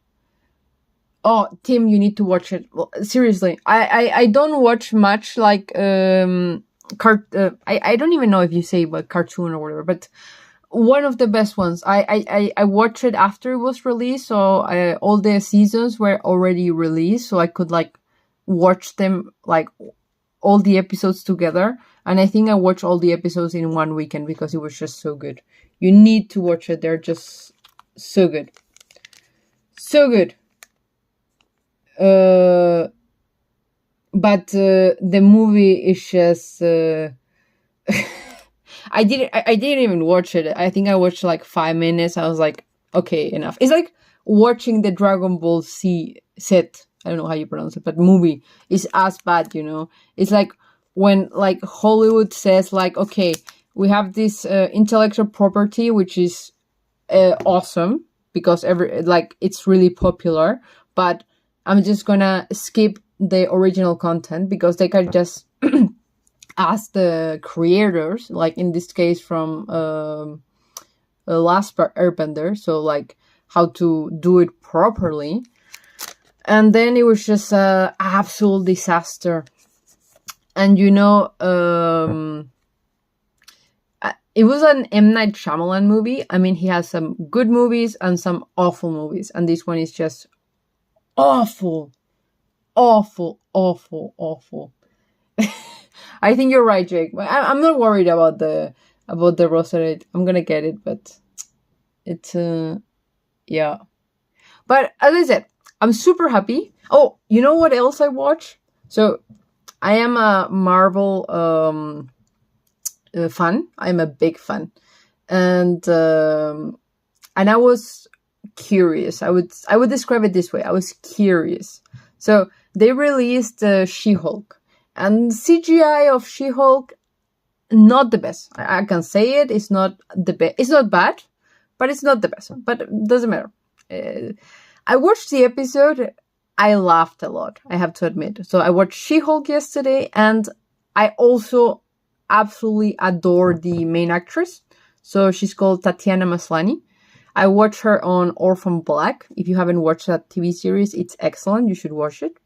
Oh, Tim, you need to watch it. Well, seriously, I don't watch much like I don't even know if you say like cartoon or whatever, but one of the best ones. I watched it after it was released, so all the seasons were already released, so I could like watch them like all the episodes together. And I think I watched all the episodes in one weekend because it was just so good. You need to watch it. They're just so good. So good. But the movie is just I didn't even watch it. I think I watched like 5 minutes. I was like, okay, enough. It's like watching the Dragon Ball Z set. I don't know how you pronounce it, but movie is as bad, you know. It's like when like Hollywood says like, okay, we have this intellectual property which is awesome because it's really popular, but I'm just gonna skip the original content because they can just ask the creators, like in this case from Last Airbender, so like how to do it properly. And then it was just an absolute disaster. And you know, it was an M. Night Shyamalan movie. I mean, he has some good movies and some awful movies. And this one is just awful. I think you're right, Jake. I'm not worried about the Roserade. I'm gonna get it, but it's yeah. But as I said, I'm super happy. Oh, you know what else I watch? So I am a Marvel fan. I'm a big fan, and I was curious. I would describe it this way. I was curious. So they released She-Hulk, and CGI of She-Hulk, not the best. I can say it. It's not the best. It's not bad, but it's not the best. But it doesn't matter. I watched the episode. I laughed a lot, I have to admit. So I watched She-Hulk yesterday, and I also absolutely adore the main actress. So she's called Tatiana Maslany. I watched her on Orphan Black. If you haven't watched that TV series, it's excellent. You should watch it.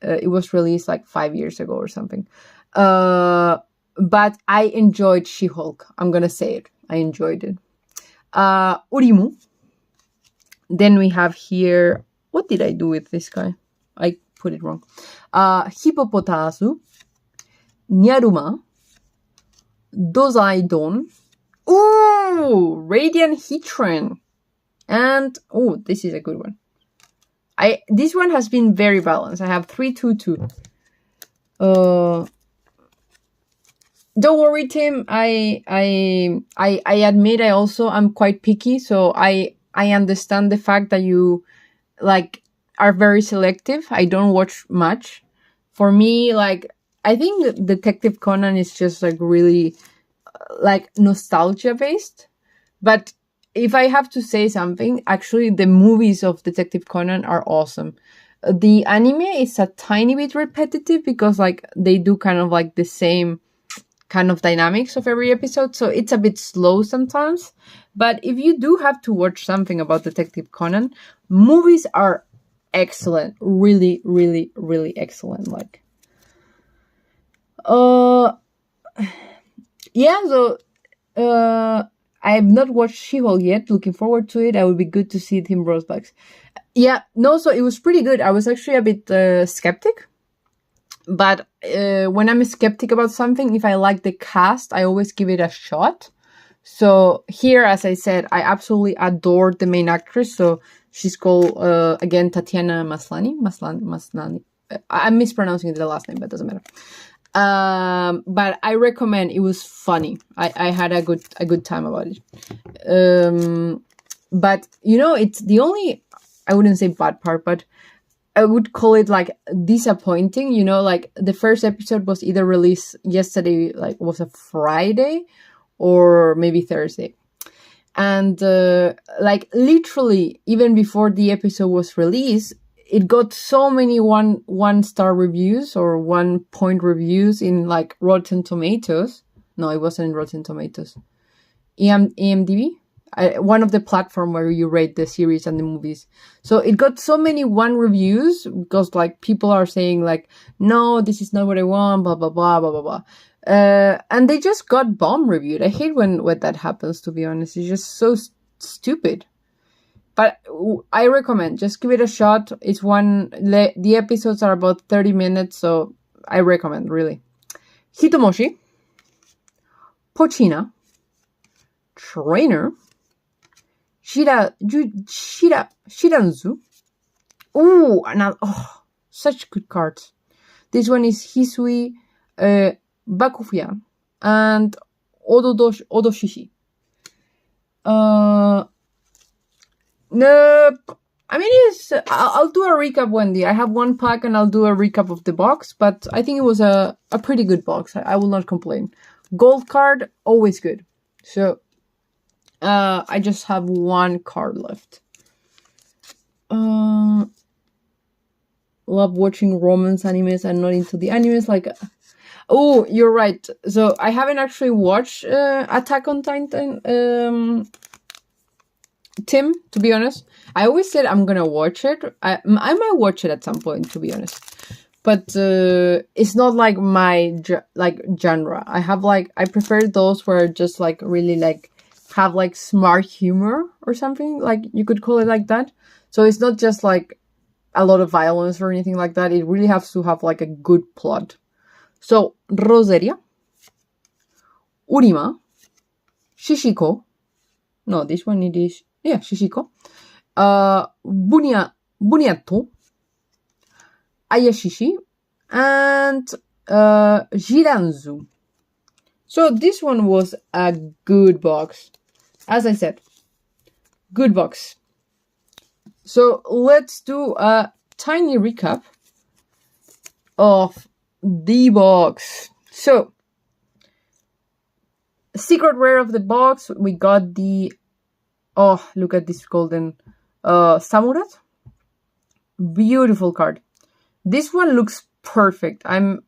It was released like 5 years ago or something. But I enjoyed She-Hulk. I'm going to say it. I enjoyed it. Urimu. Then we have here... What did I do with this guy? I put it wrong. Hippopotasu. Nyaruma. Dozaidon. Ooh! Radiant Heatran. And... Oh, this is a good one. This one has been very balanced. I have 3-2-2. Don't worry, Tim. I admit I also am quite picky, so I understand the fact that you like are very selective. I don't watch much. For me, like I think Detective Conan is just like really like nostalgia based. But if I have to say something, actually the movies of Detective Conan are awesome. The anime is a tiny bit repetitive because like they do kind of like the same kind of dynamics of every episode, so it's a bit slow sometimes. But if you do have to watch something about Detective Conan, movies are excellent, really, really, really excellent. Like, yeah. So, I have not watched She-Hulk yet. Looking forward to it. I would be good to see Tim Rosebacks. Yeah, no. So it was pretty good. I was actually a bit skeptic But when I'm skeptic about something, if I like the cast, I always give it a shot. So here, as I said, I absolutely adored the main actress. So she's called, again, Tatiana Maslany. I'm mispronouncing the last name, but it doesn't matter. But I recommend. It was funny. I had a good time about it. But it's the only, I wouldn't say bad part, but I would call it like disappointing. Like the first episode was either released yesterday, like was a Friday, or maybe Thursday. And like literally, even before the episode was released, it got so many one-star reviews or 1 point reviews in like Rotten Tomatoes. No, it wasn't in Rotten Tomatoes. EMDb? One of the platform where you rate the series and the movies. So it got so many 1 reviews because like people are saying like, no, this is not what I want, blah, blah, blah, blah, blah, blah. And they just got bomb reviewed. I hate when that happens, to be honest. It's just so stupid. But I recommend, just give it a shot. It's the episodes are about 30 minutes, so I recommend, really. Hitomoshi, Pochina, Trainer, Shiranzu. Such good cards. This one is Hisui, Bakufuyan, and Odoshishi. Nope. I mean, I'll do a recap one day. I have 1 pack and I'll do a recap of the box, but I think it was a pretty good box. I will not complain. Gold card, always good. So, I just have 1 card left. Love watching romance animes. I'm not into the animes. Like, oh, you're right. So I haven't actually watched Attack on Titan, Tim, to be honest. I always said I'm gonna watch it. I might watch it at some point, to be honest. But it's not like my genre. I prefer those where just like really like have like smart humor or something. Like you could call it like that. So it's not just like a lot of violence or anything like that. It really has to have like a good plot. So, Roseria, Urima, Shishiko. No, this one it is. Yeah, Shishiko. Bunyato, Ayashishi, and Jiranzu. So this one was a good box. As I said, good box. So let's do a tiny recap of the box. So, secret rare of the box, we got the, oh, look at this golden Samurat. Beautiful card. This one looks perfect. I'm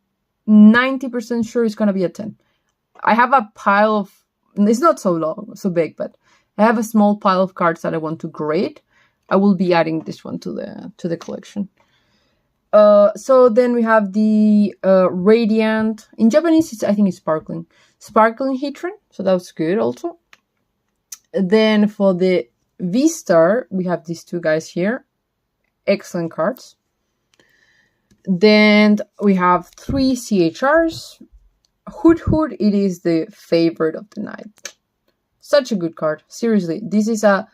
90% sure it's gonna be a 10. I have a pile of, it's not so big, but I have a small pile of cards that I want to grade. I will be adding this one to the collection. So then we have the Radiant. In Japanese, I think it's Sparkling Heatran. So that was good also. Then for the V-Star, we have these 2 guys here. Excellent cards. Then we have 3 CHRs. Hood, it is the favorite of the night. Such a good card. Seriously, this is an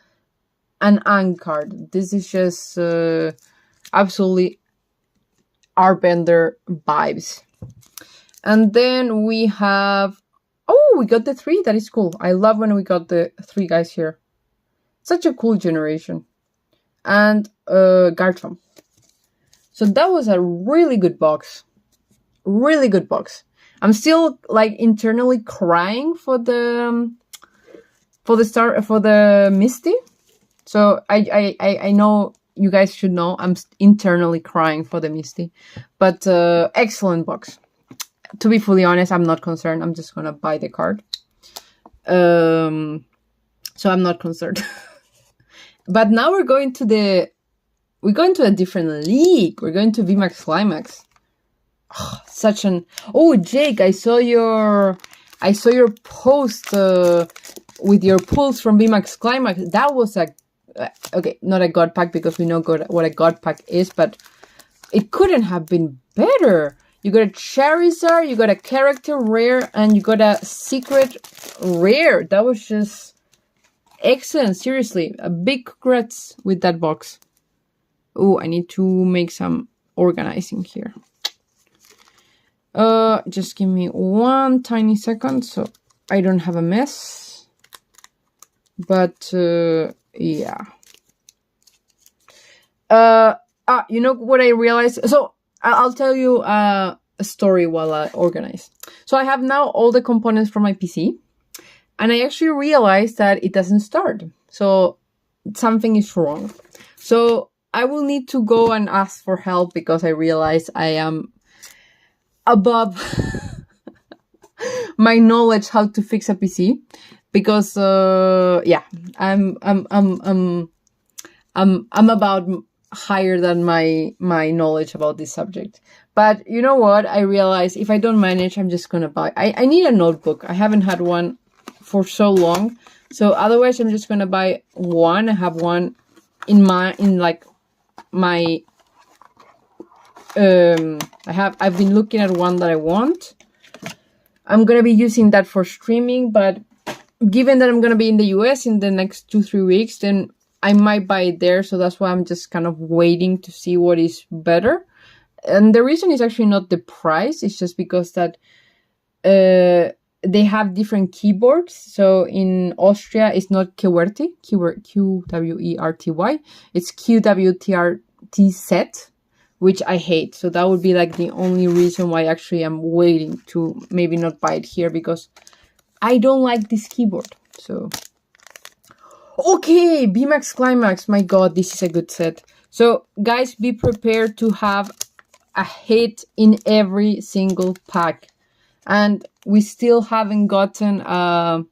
Ang card. This is just absolutely Airbender vibes. And then we have, we got the 3. That is cool. I love when we got the 3 guys here. Such a cool generation. And Garchomp. So that was a really good box. Really good box. I'm still like internally crying for the Misty. So I know you guys should know I'm internally crying for the Misty. But excellent box. To be fully honest, I'm not concerned. I'm just gonna buy the card. So I'm not concerned. But now we're going to a different league. We're going to Vmax Climax. Oh, Jake, I saw your post with your pulls from Vmax Climax. That was okay, not a god pack because we know what a god pack is, but it couldn't have been better. You got a Charizard, you got a character rare, and you got a secret rare. That was just excellent. Seriously, a big congrats with that box. Oh, I need to make some organizing here. Just give me one tiny second so I don't have a mess. But yeah. You know what I realized? So I'll tell you a story while I organize. So I have now all the components for my PC, and I actually realized that it doesn't start. So something is wrong. So I will need to go and ask for help because I realize I am above my knowledge how to fix a PC. Because yeah, I'm about higher than my knowledge about this subject. But you know what? I realize if I don't manage, I'm just gonna buy. I need a notebook. I haven't had one for so long. So otherwise, I'm just gonna buy one. I have one I've been looking at one that I want. I'm gonna be using that for streaming, but given that I'm gonna be in the US in the next 2-3 weeks, then I might buy it there. So that's why I'm just kind of waiting to see what is better. And the reason is actually not the price. It's just because that they have different keyboards. So in Austria, it's not QWERTY, QWERTY. It's QWTRTZ, which I hate. So that would be like the only reason why actually I'm waiting to maybe not buy it here, because I don't like this keyboard. So, okay, Vmax Climax. My God, this is a good set. So guys, be prepared to have a hit in every single pack. And we still haven't gotten a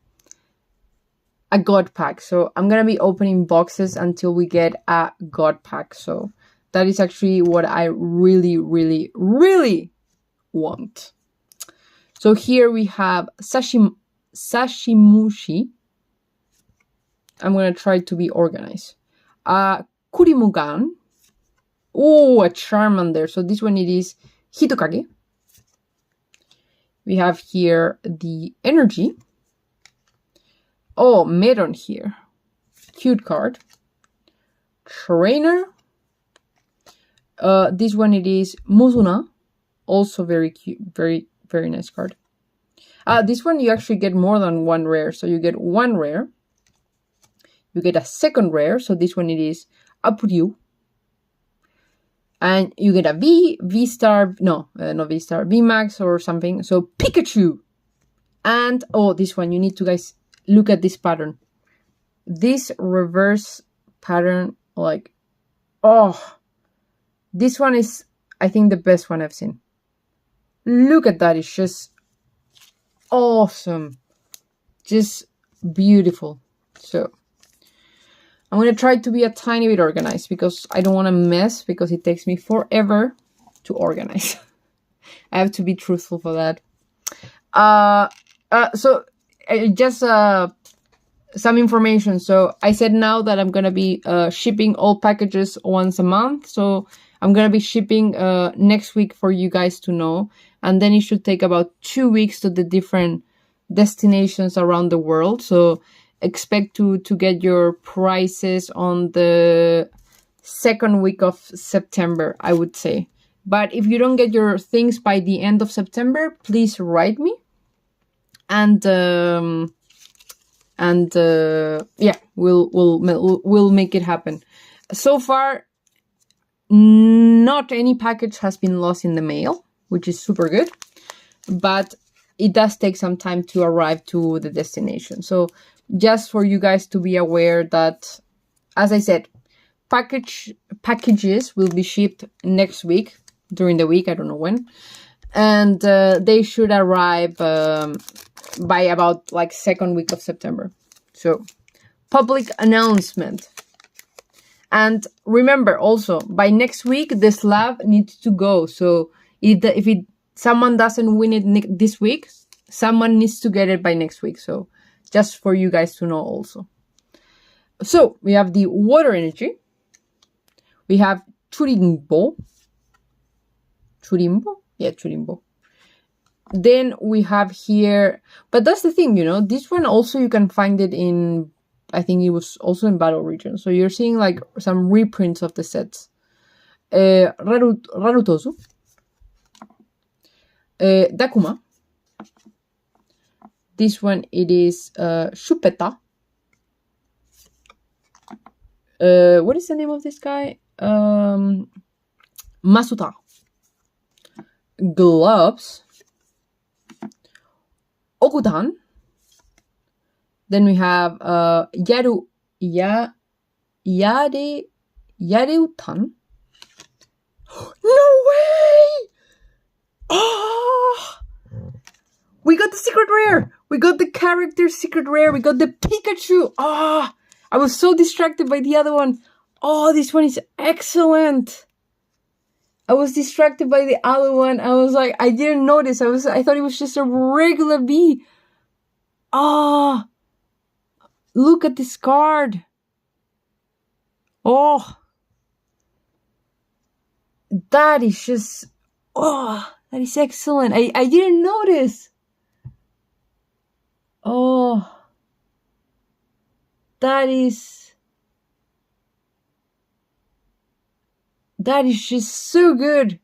God pack. So I'm going to be opening boxes until we get a God pack. So that is actually what I really, really, really want. So here we have Sashimushi. I'm going to try to be organized. Kurimugan. Oh, a Charmander. So this one, it is Hitokage. We have here the Energy. Oh, Medon here. Cute card. Trainer. This one, it is Muzuna. Also very cute. Very, very nice card. This one, you actually get more than one rare. So you get one rare. You get a second rare. So this one, it is Apuryu. And you get a V-Star, no, not V-Star, Vmax or something. So Pikachu. And, oh, this one, you need to, guys, look at this pattern. This reverse pattern, like, oh, this one is, I think, the best one I've seen. Look at that. It's just awesome. Just beautiful. So I'm going to try to be a tiny bit organized because I don't want to mess, because it takes me forever to organize. I have to be truthful for that. So just some information. So I said now that I'm going to be shipping all packages once a month. So I'm going to be shipping next week for you guys to know. And then it should take about 2 weeks to the different destinations around the world. So expect to get your prices on the second week of September, I would say. But if you don't get your things by the end of September, please write me. And yeah, we'll make it happen. So far, not any package has been lost in the mail, which is super good. But it does take some time to arrive to the destination. So just for you guys to be aware that, as I said, packages will be shipped next week, during the week, I don't know when. And they should arrive by about like second week of September. So, public announcement. And remember also, by next week, the slab needs to go. So if someone doesn't win it this week, someone needs to get it by next week. So just for you guys to know also. So we have the Water Energy. We have Churimbo. Churimbo? Yeah, Churimbo. Then we have here, but that's the thing, you know, this one also you can find it in, I think it was also in Battle Region. So you're seeing like some reprints of the sets. Rarutozu. Dakuma. This one, it is Chupeta. What is the name of this guy? Masuta. Gloves. Okudan. Then we have Yareutan. No way! Oh! We got the secret rare! We got the character secret rare! We got the Pikachu! Oh! I was so distracted by the other one. Oh, this one is excellent! I was distracted by the other one. I was like, I didn't notice. I thought it was just a regular bee. Oh! Look at this card! Oh! That is just... Oh! That is excellent. I didn't notice. Oh. That is just so good.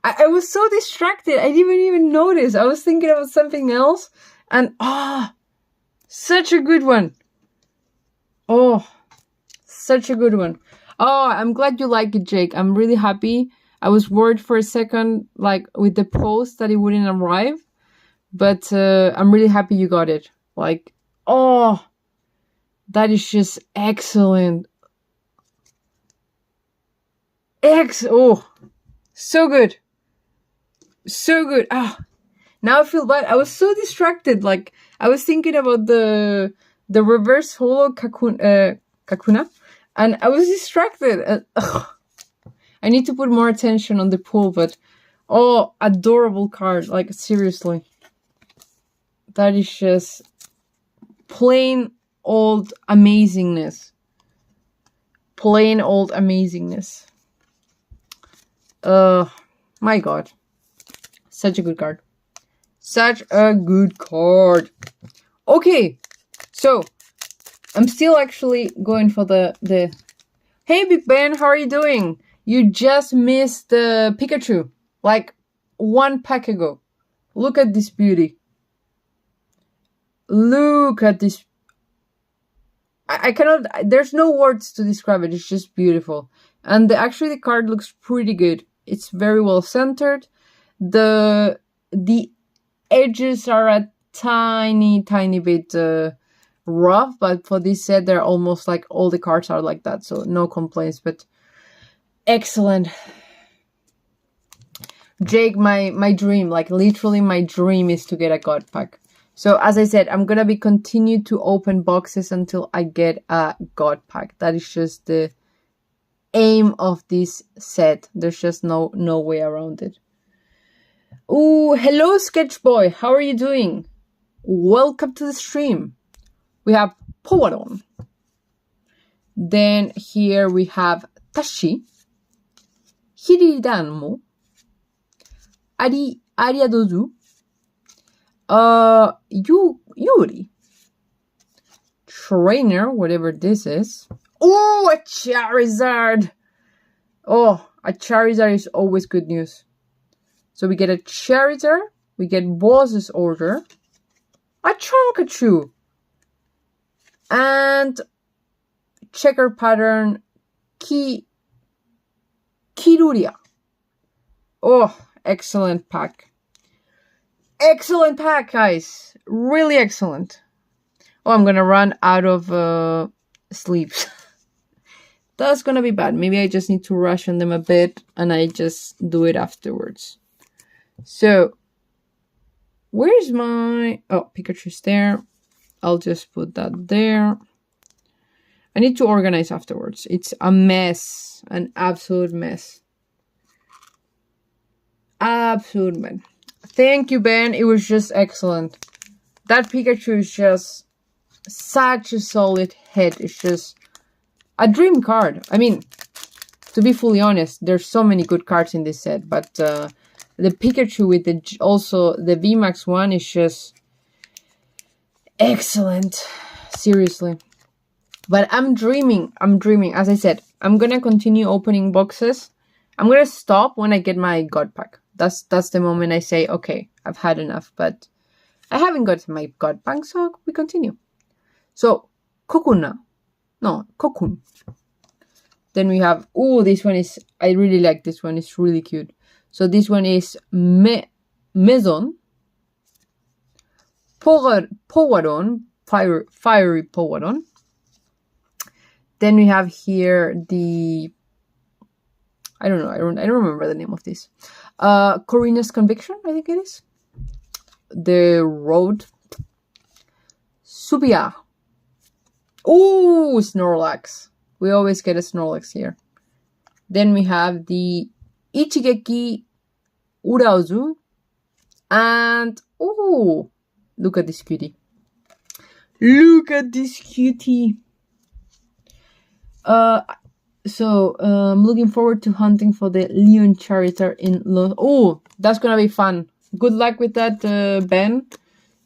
I was so distracted. I didn't even notice. I was thinking about something else. And such a good one. Oh, such a good one. Oh, I'm glad you like it, Jake. I'm really happy. I was worried for a second, like with the post, that it wouldn't arrive. But I'm really happy you got it. Like, oh, that is just excellent. Oh, so good. So good. Now I feel bad. I was so distracted. Like, I was thinking about the reverse holo Kakuna. And I was distracted. I need to put more attention on the pool, but oh, adorable card. Like, seriously. That is just plain old amazingness. Plain old amazingness. My god. Such a good card. Such a good card. Okay. So, I'm still actually going for the... Hey, Big Ben, how are you doing? You just missed the Pikachu. Like, 1 pack ago. Look at this beauty. Look at this. I cannot... There's no words to describe it. It's just beautiful. And actually, the card looks pretty good. It's very well centered. The edges are a tiny bit... rough, but for this set they're almost like all the cards are like that, so no complaints. But excellent, Jake. My dream, like literally my dream, is to get a god pack. So as I said, I'm gonna be continue to open boxes until I get a god pack. That is just the aim of this set. There's just no way around it. Oh, hello Sketch Boy, how are you doing? Welcome to the stream. We have Powadon. Then here we have Tashi, Hiridanmo, Ariadozu, Yuri, Trainer, whatever this is. Oh, a Charizard! Oh, a Charizard is always good news. So we get a Charizard, we get Boss's Order, a Chonkachu, and checker pattern Kiruria. Oh, excellent pack. Excellent pack, guys. Really excellent. Oh, I'm gonna run out of sleeves. That's gonna be bad. Maybe I just need to rush on them a bit and I just do it afterwards. So, where's my... Oh, Pikachu's there. I'll just put that there. I need to organize afterwards. It's a mess. An absolute mess. Absolute mess. Thank you, Ben. It was just excellent. That Pikachu is just such a solid hit. It's just a dream card. I mean, to be fully honest, there's so many good cards in this set. But the Pikachu with also the Vmax one is just excellent. Seriously. But I'm dreaming. As I said, I'm gonna continue opening boxes. I'm gonna stop when I get my God Pack. That's the moment I say, okay, I've had enough. But I haven't got my God Pack, so we continue. So, Kokuna. No, Kokun. Then we have, this one is, I really like this one. It's really cute. So this one is Maison. Powadon. Fiery Powadon. Then we have here the, I don't know, I don't remember the name of this. Corina's Conviction, I think it is. The Road. Subia. Ooh, Snorlax. We always get a Snorlax here. Then we have the Ichigeki Uraozu. And, look at this cutie. Look at this cutie. So I'm looking forward to hunting for the Leon Charizard in that's gonna be fun. Good luck with that, Ben.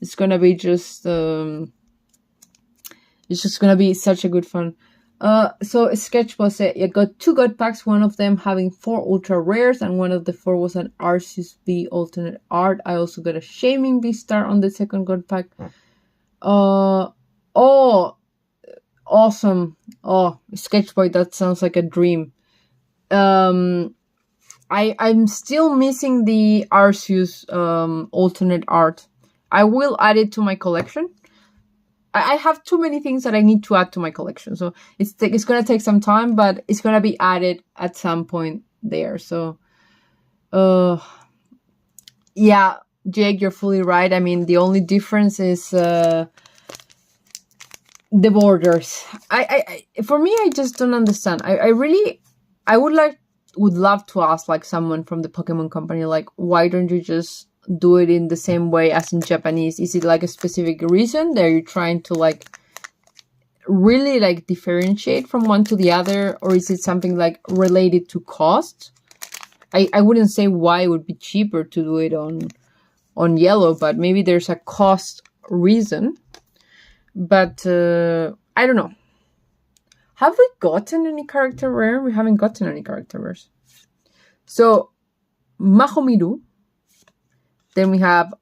It's gonna be just it's just gonna be such a good fun. So Sketch was I got 2 God Packs, one of them having 4 ultra rares, and one of the 4 was an Arceus V alternate art. I also got a Shaming V-Star on the second God Pack. Awesome. Sketch Boy, that sounds like a dream. I'm still missing the Arceus alternate art. I will add it to my collection. I have too many things that I need to add to my collection, so it's gonna take some time, but it's gonna be added at some point there. So, yeah, Jake, you're fully right. I mean, the only difference is the borders. For me, I just don't understand. I would love to ask like someone from the Pokemon company, like, why don't you just do it in the same way as in Japanese? Is it like a specific reason that you're trying to like really like differentiate from one to the other, or is it something like related to cost? I wouldn't say why it would be cheaper to do it on yellow, but maybe there's a cost reason. But I don't know. Have we gotten any character rare? We haven't gotten any character rares. So, Mahomiru. Then we have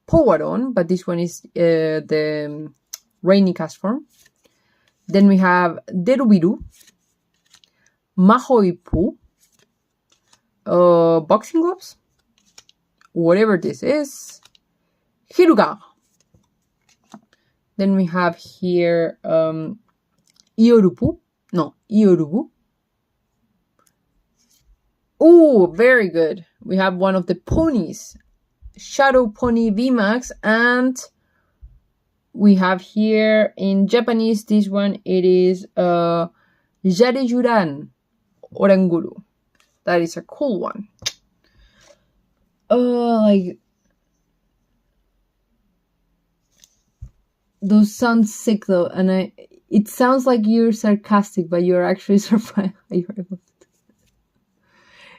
Powadon, but this one is the Rainy Cast form. Then we have Derubiru. Mahoipu. Boxing gloves. Whatever this is. Hiruga. Then we have here Iorubu. Very good. We have one of the ponies. Shadow Pony VMAX. And we have here in Japanese, this one, it is Jarejuran Oranguru. That is a cool one. Those sound sick though, and it sounds like you're sarcastic, but you're actually surprised.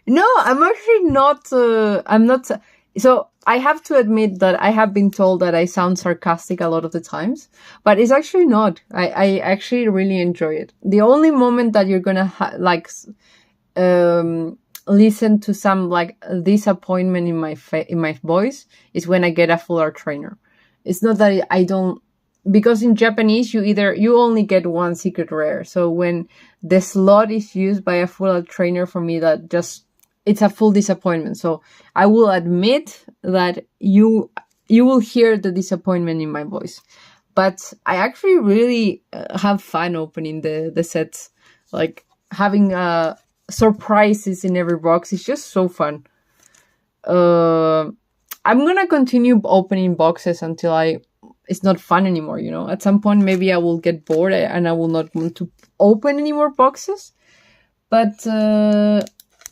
No, I'm actually not. I'm not. So I have to admit that I have been told that I sound sarcastic a lot of the times, but it's actually not. I actually really enjoy it. The only moment that you're gonna listen to some like disappointment in my voice is when I get a full art trainer. It's not that I don't. Because in Japanese, you only get one secret rare. So when the slot is used by a full art trainer, for me, it's a full disappointment. So I will admit that you will hear the disappointment in my voice. But I actually really have fun opening the sets. Like having surprises in every box. It's just so fun. I'm gonna continue opening boxes until it's not fun anymore, you know. At some point, maybe I will get bored and I will not want to open any more boxes. But I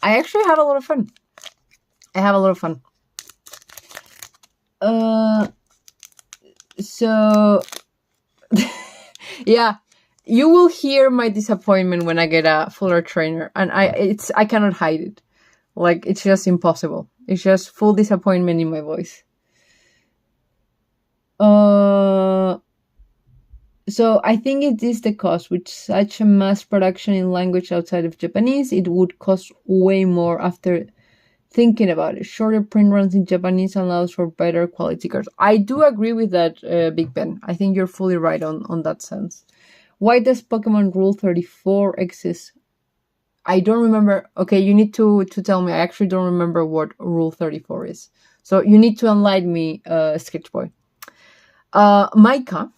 actually have a lot of fun. So, yeah, you will hear my disappointment when I get a full art trainer. And I cannot hide it. Like, it's just impossible. It's just full disappointment in my voice. So I think it is the cost. With such a mass production in language outside of Japanese, it would cost way more after thinking about it. Shorter print runs in Japanese allows for better quality cards. I do agree with that, Big Ben. I think you're fully right on that sense. Why does Pokemon Rule 34 exist? I don't remember. Okay, you need to tell me. I actually don't remember what Rule 34 is. So you need to enlighten me, Sketchboy. Maika.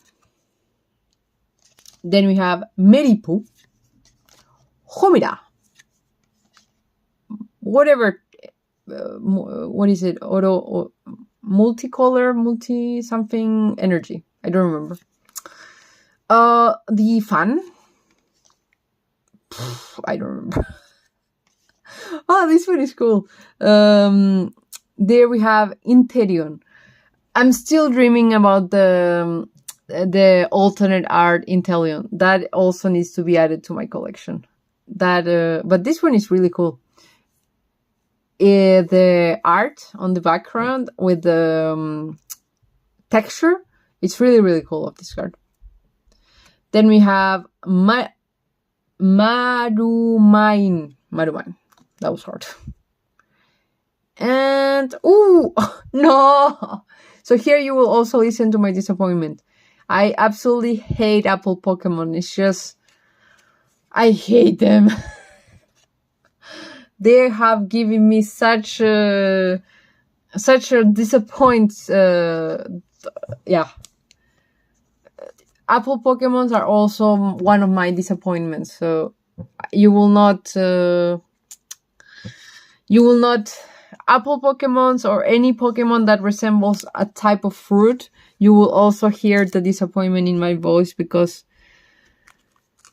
Then we have Meripu. Homida. Whatever. What is it? Multicolor, multi-something energy. I don't remember. The fan. I don't remember. Oh, this one is cool. There we have Interion. I'm still dreaming about the alternate art Interion. That also needs to be added to my collection. But this one is really cool. The art on the background with the texture, it's really, really cool of this card. Then we have Marumain. That was hard. And, ooh, no. So here you will also listen to my disappointment. I absolutely hate Apple Pokemon. It's just, I hate them. They have given me such a disappoint. Yeah. Apple Pokemons are also one of my disappointments. So you will not Apple Pokemons or any Pokemon that resembles a type of fruit, you will also hear the disappointment in my voice because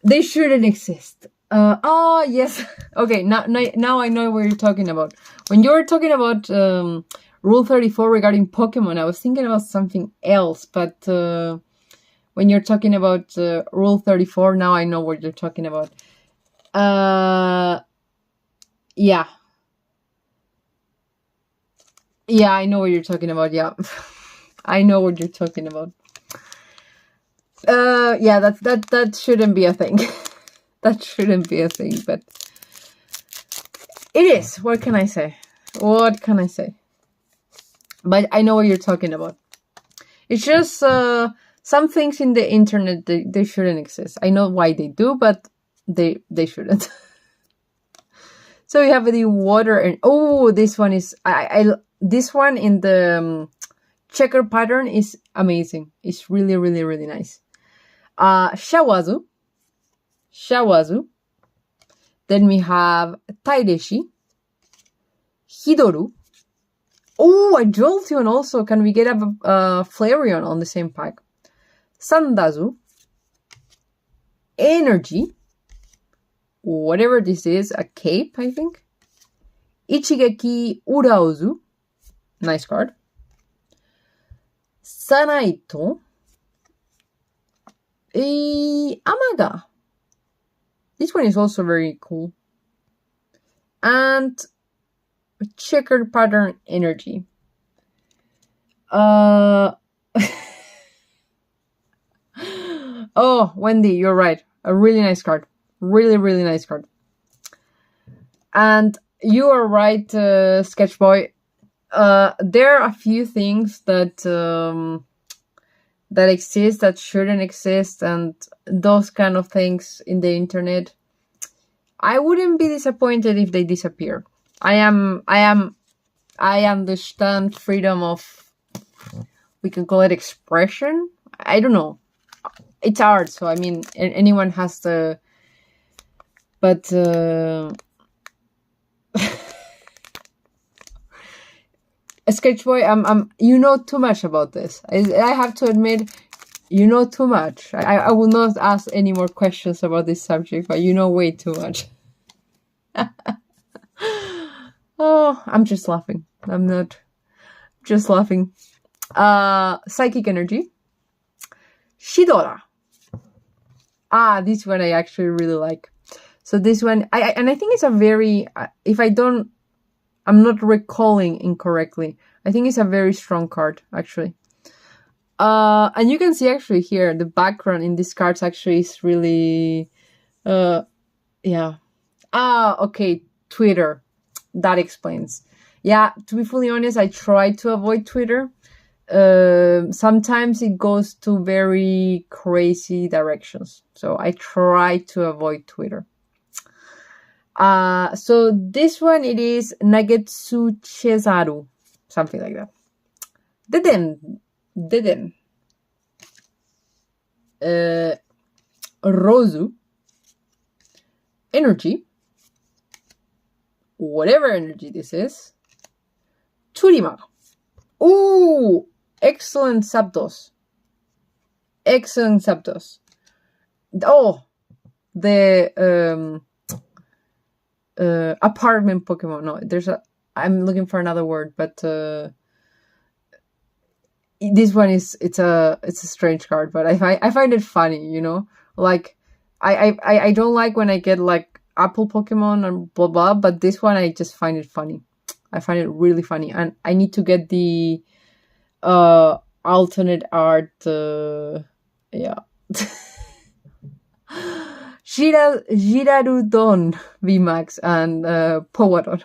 they shouldn't exist. Yes. Okay, now I know what you're talking about. When you were talking about Rule 34 regarding Pokemon, I was thinking about something else, but when you're talking about Rule 34, now I know what you're talking about. Yeah. Yeah, I know what you're talking about, yeah. I know what you're talking about. Yeah, that shouldn't be a thing. That shouldn't be a thing, but it is. What can I say? What can I say? But I know what you're talking about. It's just some things in the internet, they shouldn't exist. I know why they do, but they shouldn't. So we have the water, and oh, this one is this one in the checker pattern is amazing. It's really, really, really nice. Shawazu. Then we have Taideshi. Hidoru. Oh, a Jolteon also. Can we get a Flareon on the same pack? Sandazu. Energy. Whatever this is, a cape, I think. Ichigeki Uraozu. Nice card. Sanaito. Amaga. This one is also very cool. And checkered pattern energy. Oh, Wendy, you're right. A really nice card. Really, really nice card. And you are right, Sketchboy. There are a few things that exist that shouldn't exist, and those kind of things in the internet. I wouldn't be disappointed if they disappear. I understand freedom of, we can call it expression. I don't know. It's art, so I mean, anyone has the. But Sketchboy, you know too much about this. I have to admit, you know too much. I will not ask any more questions about this subject, but you know way too much. Oh, I'm just laughing. I'm not just laughing. Psychic energy. Shidora. This one I actually really like. So this one, I think it's a very, if I don't I'm not recalling incorrectly. I think it's a very strong card, actually. And you can see actually here, the background in these cards actually is really, yeah. Okay, Twitter. That explains. Yeah, to be fully honest, I try to avoid Twitter. Sometimes it goes to very crazy directions. So I try to avoid Twitter. So this one, it is Nagetsu Chezaru. Something like that. Deden. Rozu. Energy. Whatever energy this is. Turima. Ooh! Excellent Zapdos. Oh! The apartment Pokemon. No, I'm looking for another word, but this one it's a strange card, but I find it funny, you know? Like I don't like when I get like Apple Pokemon and blah blah, but this one I just find it funny. I find it really funny, and I need to get the alternate art. Yeah. Girarudon Vmax and Powadon.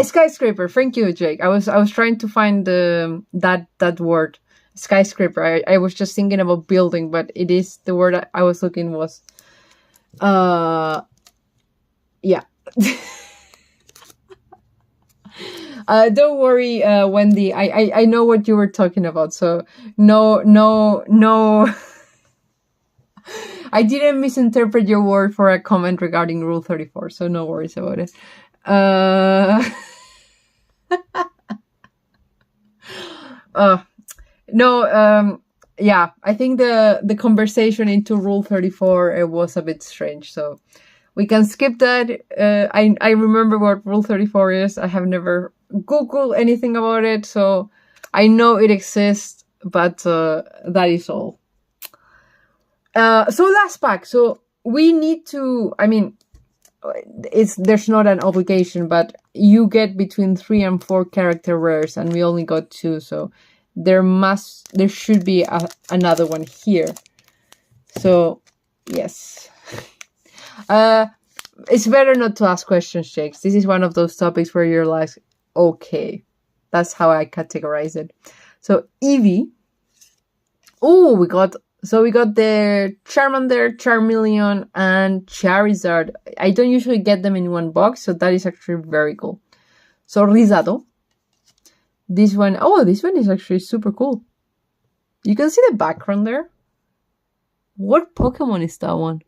Skyscraper. Thank you, Jake. I was trying to find that word, skyscraper. I was just thinking about building, but it is the word I was looking was. Yeah. Don't worry, Wendy. I know what you were talking about. So no. I didn't misinterpret your word for a comment regarding Rule 34, so no worries about it. Yeah, I think the conversation into Rule 34 it was a bit strange, so we can skip that. I remember what Rule 34 is. I have never Googled anything about it, so I know it exists, but that is all. So last pack. So we need to, I mean, there's not an obligation, but you get between 3 and 4 character rares, and we only got 2, so there should be another one here. So yes. It's better not to ask questions, Jakes. This is one of those topics where you're like, okay. That's how I categorize it. So Eevee. Oh, we got the Charmander, Charmeleon, and Charizard. I don't usually get them in one box, so that is actually very cool. So Rizado. This one is actually super cool. You can see the background there. What Pokemon is that one?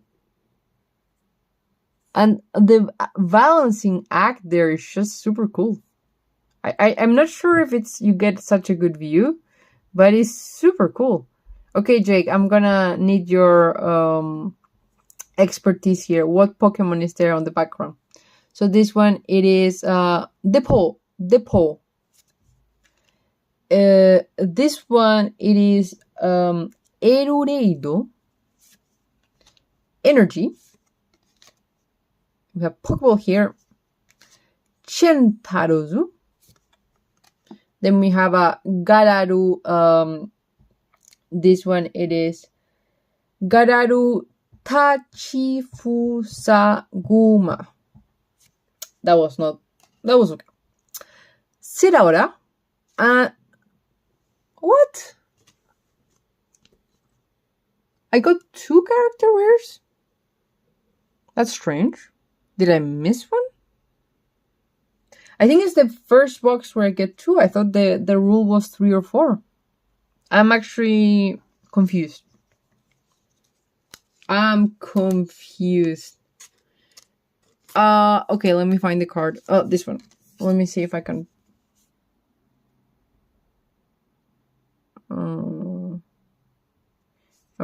And the balancing act there is just super cool. I'm not sure if you get such a good view, but it's super cool. Okay, Jake, I'm gonna need your expertise here. What Pokemon is there on the background? So this one, it is Depot. This one, it is Erureido. Energy. We have Pokeball here. Chentarozu. Then we have a Gararu. This one, it is Gararu Tachifusaguma. That was okay. Siraora. What? I got 2 character rares? That's strange. Did I miss one? I think it's the first box where I get 2. I thought the rule was 3 or 4. I'm actually confused. I'm confused. Okay, let me find the card. Oh, this one. Let me see if I can. I'm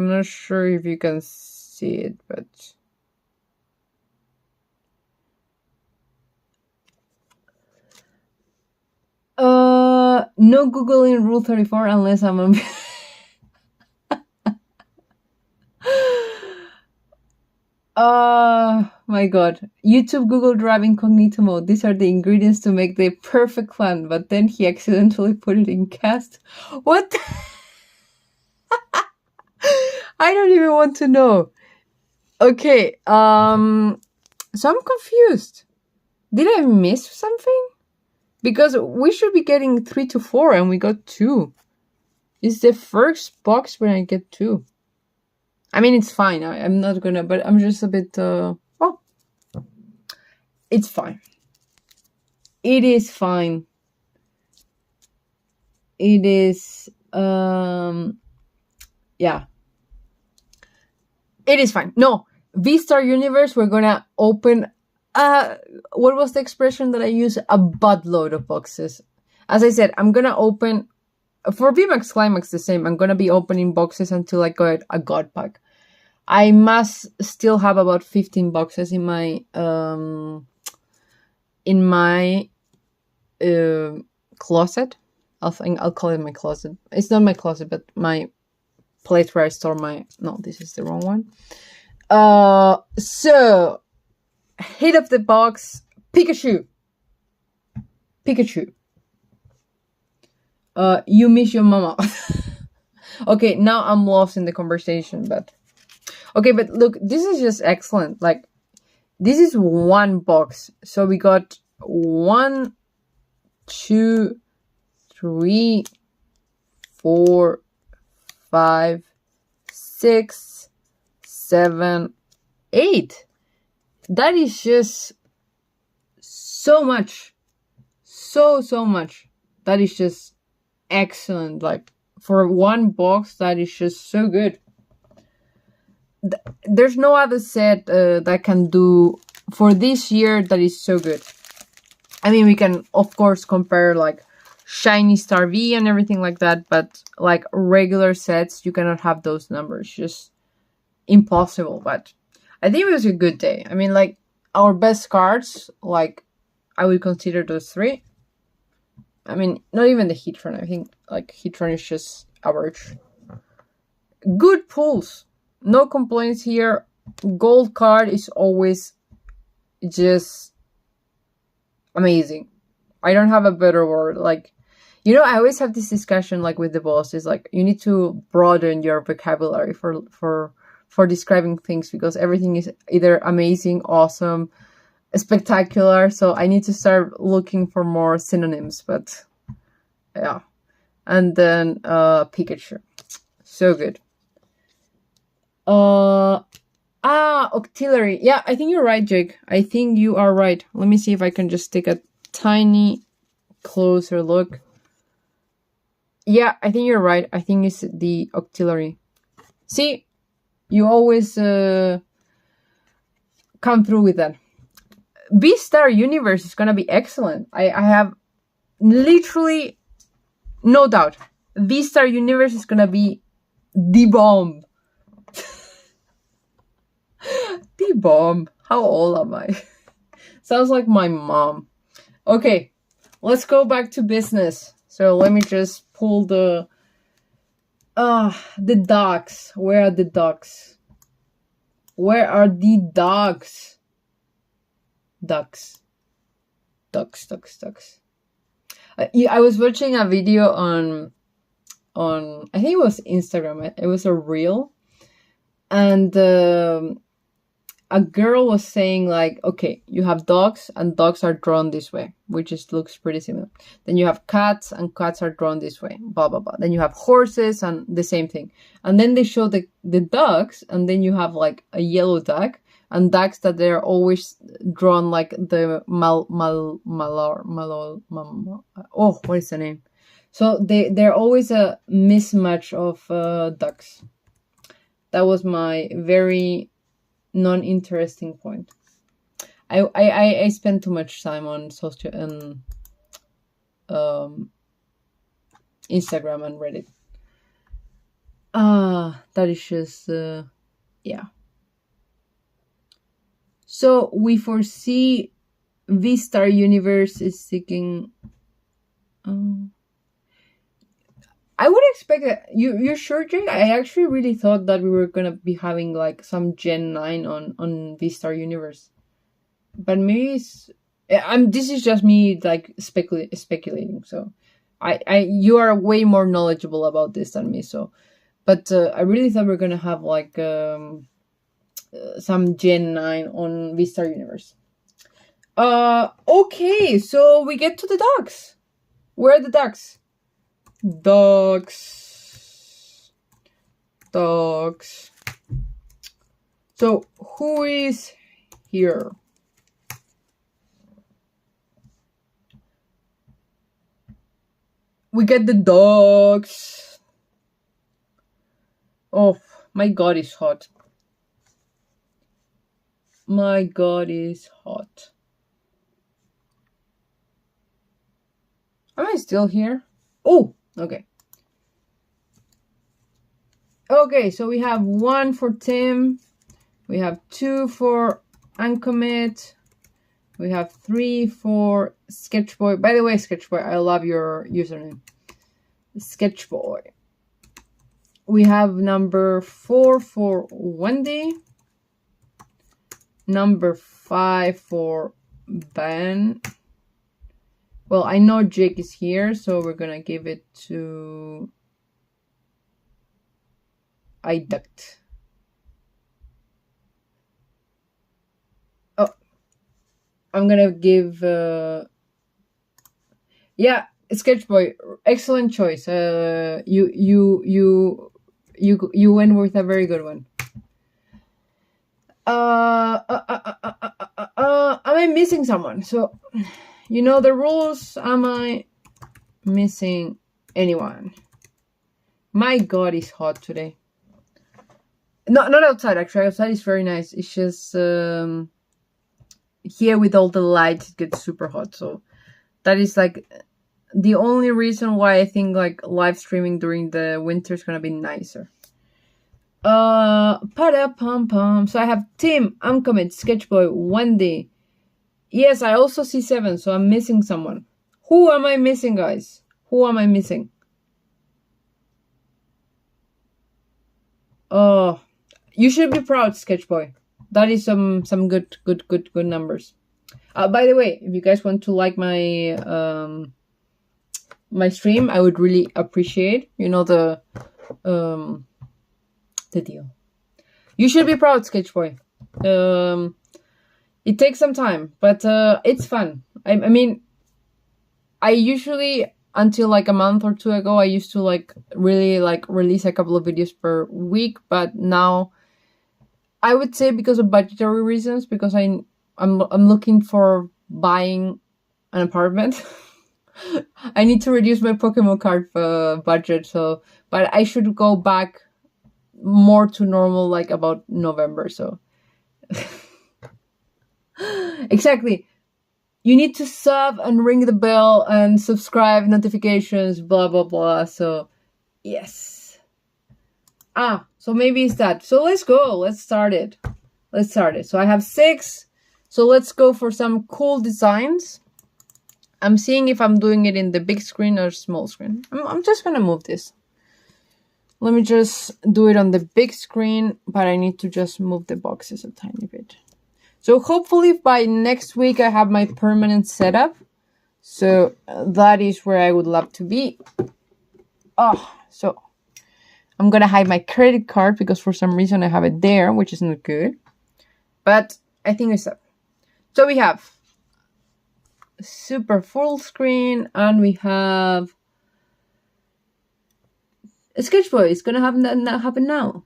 not sure if you can see it, but. No Googling Rule 34 unless I'm a... My God. YouTube, Google Drive, incognito mode. These are the ingredients to make the perfect flan, but then he accidentally put it in cast. What? I don't even want to know. Okay, so I'm confused. Did I miss something? Because we should be getting 3 to 4 and we got 2. It's the first box when I get 2. I mean, it's fine. I'm not gonna, but I'm just a bit, it's fine. It is fine. It is, yeah. It is fine. No, V-Star Universe, we're gonna open, what was the expression that I used? A buttload of boxes. As I said, I'm gonna open, for Vmax Climax the same, I'm gonna be opening boxes until I get a God Pack. I must still have about 15 boxes in my closet. I'll call it my closet. It's not my closet, but my place where I store my... No, this is the wrong one. So, hit up the box. Pikachu. You miss your mama. Okay, now I'm lost in the conversation, but... Okay, but look, this is just excellent. Like, this is one box. So we got 1, 2, 3, 4, 5, 6, 7, 8. That is just so much. So much. That is just excellent. Like, for one box, that is just so good. There's no other set that can do for this year that is so good. I mean, we can of course compare like Shiny Star V and everything like that, but like regular sets, you cannot have those numbers. Just impossible. But I think it was a good day. I mean, like our best cards, like I would consider those 3. I mean, not even the Heatran. I think like Heatran is just average. Good pulls. No complaints here. Gold card is always just amazing. I don't have a better word. Like, you know, I always have this discussion like with the boss. It's like you need to broaden your vocabulary for describing things, because everything is either amazing, awesome, spectacular. So I need to start looking for more synonyms. But yeah, and then Pikachu, so good. Octillery. Yeah, I think you're right, Jake. I think you are right. Let me see if I can just take a tiny closer look. Yeah, I think you're right. I think it's the Octillery. See, you always come through with that. V-Star Universe is gonna be excellent. I have literally no doubt. V-Star Universe is gonna be the bomb. The bomb. How old am I? Sounds like my mom. Okay, let's go back to business. So let me just pull the dogs. Where are the dogs? Where are the dogs? Ducks. I was watching a video on I think it was Instagram. It was a reel, and a girl was saying like, okay, you have dogs, and dogs are drawn this way, which just looks pretty similar. Then you have cats, and cats are drawn this way, blah blah blah. Then you have horses, and the same thing. And then they show the ducks, and then you have like a yellow duck, and ducks that they're always drawn like the what is the name? So they're always a mismatch of ducks. That was my very non-interesting point. I spend too much time on social and Instagram and Reddit. That is just yeah. So we foresee V-Star Universe is seeking. I would expect that. You're sure, Jake? I actually really thought that we were gonna be having like some Gen 9 on V-Star Universe. but maybe this is just me like speculating. So you are way more knowledgeable about this than me. So, but I really thought we are gonna have like some Gen 9 on V-Star Universe. Okay, so we get to the dogs. Where are the dogs? Dogs. So who is here? We get the dogs. Oh, my God, it's hot. My God, is hot. Am I still here? Oh, okay. Okay, so we have 1 for Tim. We have 2 for Uncommit. We have 3 for Sketchboy. By the way, Sketchboy, I love your username. Sketchboy. We have number 4 for Wendy. Number 5 for Ben. Well, I know Jake is here, so we're gonna give it to Iduct. Oh, I'm gonna give yeah, Sketchboy, excellent choice. You went with a very good one. Am I missing someone? So, you know the rules. Am I missing anyone? My God, it's hot today. No, not outside, actually. Outside is very nice. It's just here with all the lights, it gets super hot. So that is like the only reason why I think like live streaming during the winter is gonna be nicer. Pum. So I have Tim, Uncommit, Sketchboy, Wendy. Yes, I also see 7, so I'm missing someone. Who am I missing, guys? Who am I missing? Oh, you should be proud, Sketchboy. That is some good numbers. By the way, if you guys want to like my my stream, I would really appreciate. You know the deal. You should be proud, Sketchboy. It takes some time, but it's fun. I mean, I usually, until like a month or 2 ago, I used to like really like release a couple of videos per week, but now I would say because of budgetary reasons, because I'm looking for buying an apartment. I need to reduce my Pokemon card budget, so but I should go back more to normal like about November. So exactly, you need to sub and ring the bell and subscribe, notifications, blah blah blah. So yes, so maybe it's that. So let's go, let's start it. So I have 6, so let's go for some cool designs. I'm seeing if I'm doing it in the big screen or small screen. I'm just gonna move this. Let me just do it on the big screen, but I need to just move the boxes a tiny bit. So hopefully by next week I have my permanent setup. So that is where I would love to be. So I'm gonna hide my credit card because for some reason I have it there, which is not good. But I think it's up. So we have super full screen, and we have Sketchboy. It's gonna happen now.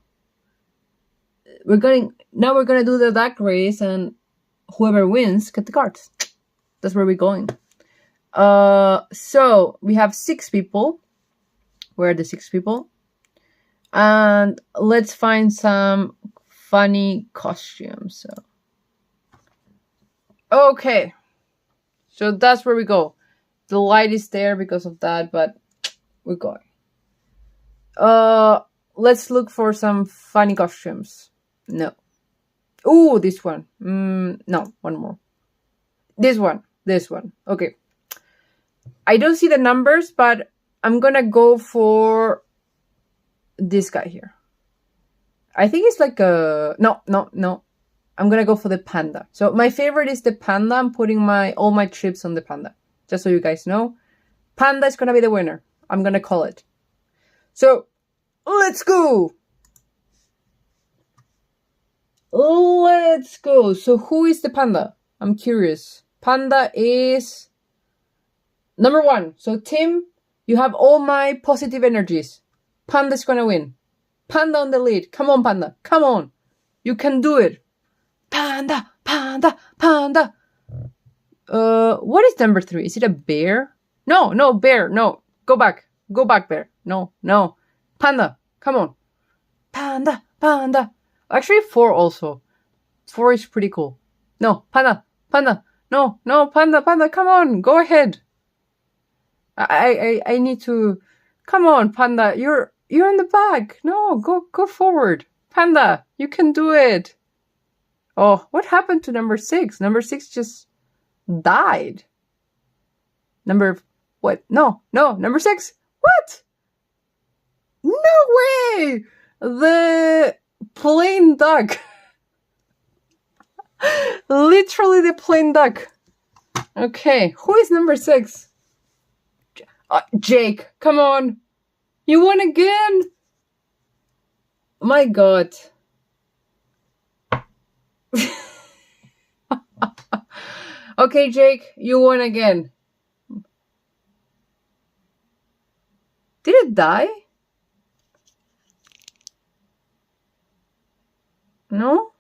We're gonna do the duck race, and whoever wins get the cards. That's where we're going. So we have 6 people. Where are the 6 people? And let's find some funny costumes. So. Okay. So that's where we go. The light is there because of that, but we're going. Let's look for some funny costumes. No. Ooh, this one. No, one more. This one. Okay. I don't see the numbers, but I'm gonna go for this guy here. I think it's like a... No. I'm gonna go for the panda. So my favorite is the panda. I'm putting all my chips on the panda. Just so you guys know. Panda is gonna be the winner. I'm gonna call it. So, let's go! Let's go! So who is the panda? I'm curious. Panda is number 1. So Tim, you have all my positive energies. Panda's gonna win. Panda on the lead. Come on, Panda. Come on. You can do it. Panda, panda, panda. What is number 3? Is it a bear? No, bear. No. Go back. Go back, bear. No. Panda. Come on. Panda, panda. Actually, 4 also. 4 is pretty cool. No, panda. No, panda. Come on. Go ahead. I need to. Come on, panda. You're in the back. No, go forward. Panda, you can do it. Oh, what happened to number 6? Number 6 just died. What? No, number 6. What? No way! The plain duck. Literally the plain duck. Okay, who is number 6? Jake, come on. You won again? My God. Okay, Jake, you won again. Did it die? No?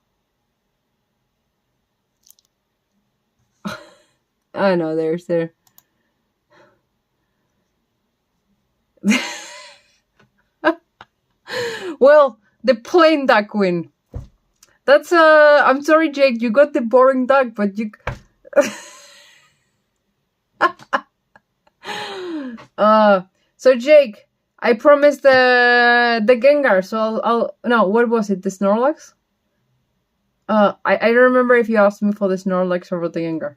I know, there's there. Well, the plain duck win. That's I'm sorry, Jake, you got the boring duck, but you so Jake, I promised the Gengar, so I'll no, what was it? The Snorlax? I don't remember if you asked me for the Snorlax or the Gengar.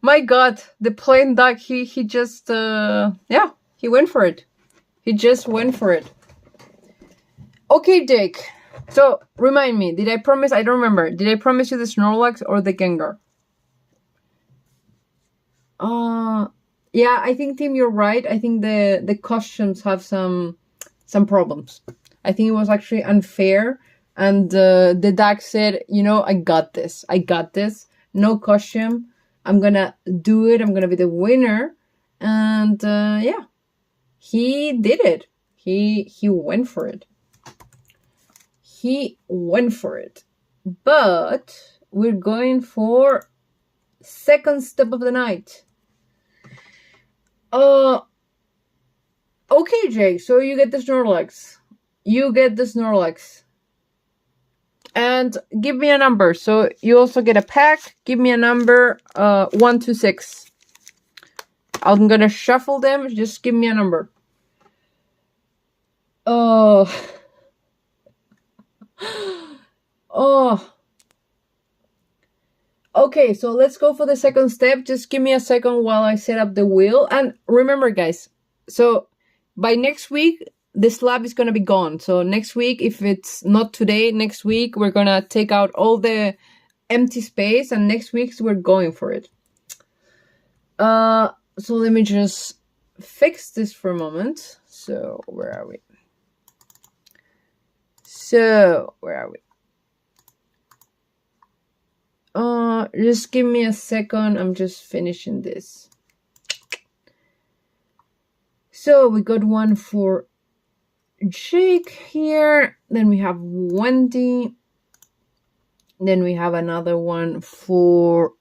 My God, the plain duck, he just yeah, he went for it. He just went for it. Okay, Jake. So, remind me, did I promise? I don't remember. Did I promise you the Snorlax or the Gengar? Yeah, I think, Tim, you're right. I think the costumes have some problems. I think it was actually unfair. And the duck said, I got this. No costume. I'm gonna do it. I'm gonna be the winner. And yeah, he did it. He went for it. But we're going for second step of the night. Okay, Jake, so you get the Snorlax. And give me a number. So you also get a pack. Give me a number 1 to 6. I'm gonna shuffle them. Just give me a number. Oh. Okay, so let's go for the second step. Just give me a second while I set up the wheel. And remember, guys, so by next week, the slab is going to be gone. So next week, if it's not today, next week, we're going to take out all the empty space. And next week, we're going for it. So let me just fix this for a moment. So where are we? Just give me a second. I'm just finishing this. So we got one for Jake here. Then we have Wendy. Then we have another one for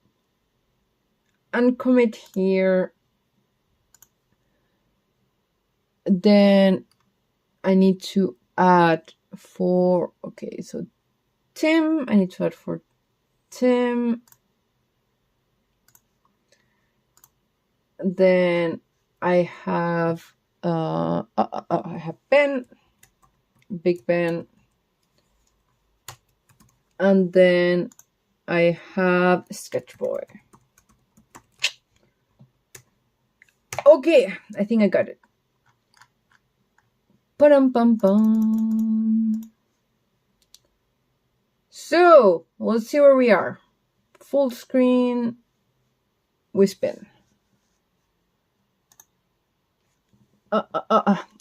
Uncommit here. Then I need to add for, okay, so Tim, I need to add for Tim. Then I have Ben, Big Ben, and then I have Sketch Boy. Okay, I think I got it. Ba-dum-bum-bum. So, let's see where we are. Full screen. We spin.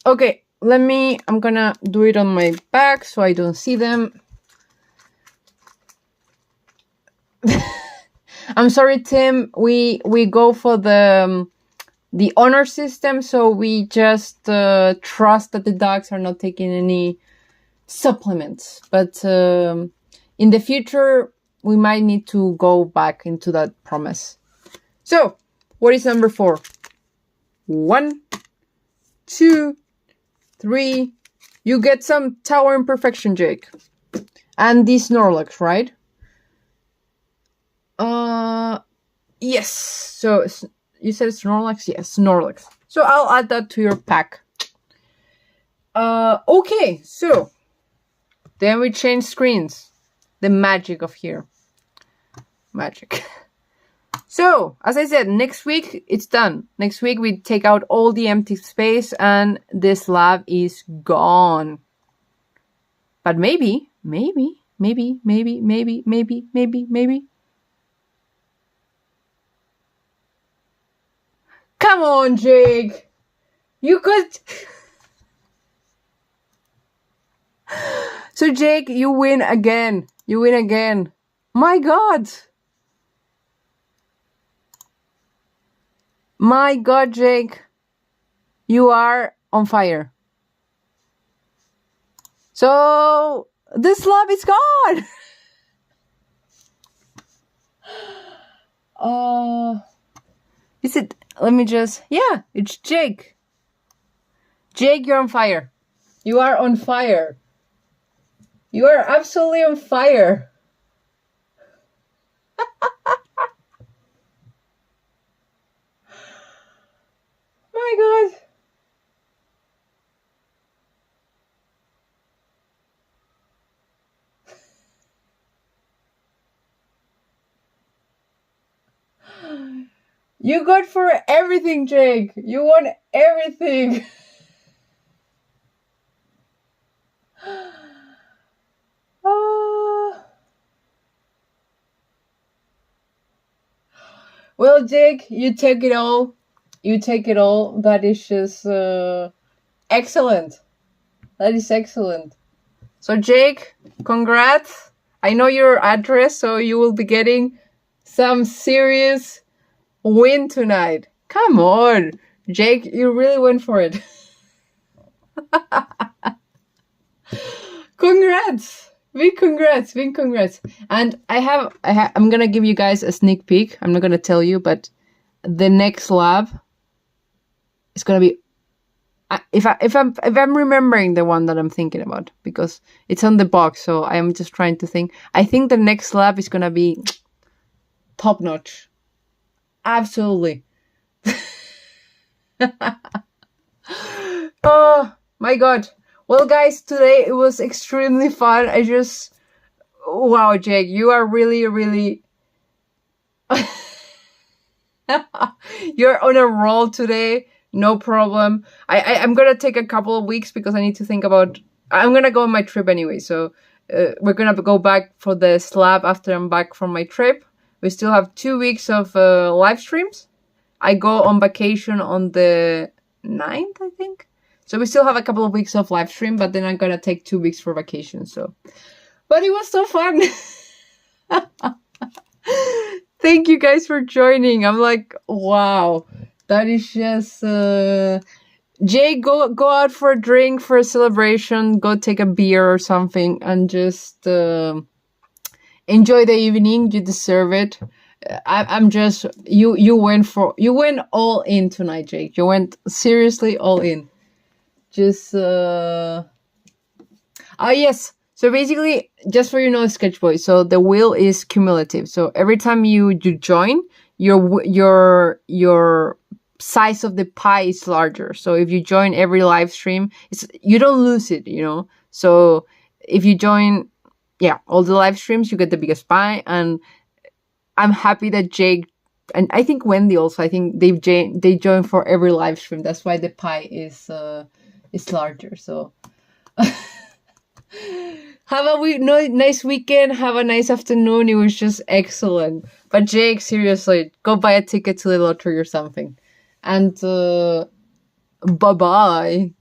Okay, I'm gonna do it on my back so I don't see them. I'm sorry, Tim. We go for the honor system, so we just trust that the dogs are not taking any supplements. But in the future, we might need to go back into that promise. So, what is number 4? 1, 2, 3. You get some Tower Imperfection, Jake. And these Snorlax, right? Yes. So, you said Snorlax? Yes, Snorlax. So, I'll add that to your pack. Okay, so. Then we change screens. The magic of here. Magic. So, as I said, next week, it's done. Next week, we take out all the empty space and this lab is gone. But maybe. Come on, Jake. You could... So, Jake, you win again. You win again. My God. My God, Jake. You are on fire. So, this lab is gone. Is it? Let me just... Yeah, it's Jake. Jake, you're on fire. You are on fire. You are absolutely on fire. My God. You got for everything, Jake. You won everything. Well, Jake, you take it all. You take it all. That is just excellent. That is excellent. So, Jake, congrats. I know your address, so you will be getting some serious win tonight. Come on, Jake, you really went for it. Congrats. Big congrats. And I'm gonna give you guys a sneak peek. I'm not gonna tell you, but the next lab is gonna be, if I'm remembering the one that I'm thinking about, because it's on the box, so I'm just trying to think. I think the next lab is gonna be top notch. Absolutely. Oh my God. Well, guys, today it was extremely fun. Wow, Jake, you are really, really... You're on a roll today. No problem. I'm going to take a couple of weeks because I need to think about... I'm going to go on my trip anyway. So we're going to go back for the slab after I'm back from my trip. We still have 2 weeks of live streams. I go on vacation on the 9th, I think. So we still have a couple of weeks of live stream, but then I'm going to take 2 weeks for vacation. So, but it was so fun. Thank you guys for joining. I'm like, wow, that is just, Jay, go out for a drink, for a celebration, go take a beer or something and just, enjoy the evening. You deserve it. I'm just, you went all in tonight, Jake. You went seriously all in. Just, yes. So basically, just for Sketch Boy. So the wheel is cumulative. So every time you join, your size of the pie is larger. So if you join every live stream, you don't lose it, So if you join, all the live streams, you get the biggest pie. And I'm happy that Jake, and I think Wendy also, I think they join for every live stream. That's why the pie is is larger. So have a nice weekend. Have a nice afternoon. It was just excellent. But Jake, seriously, go buy a ticket to the lottery or something. And bye-bye.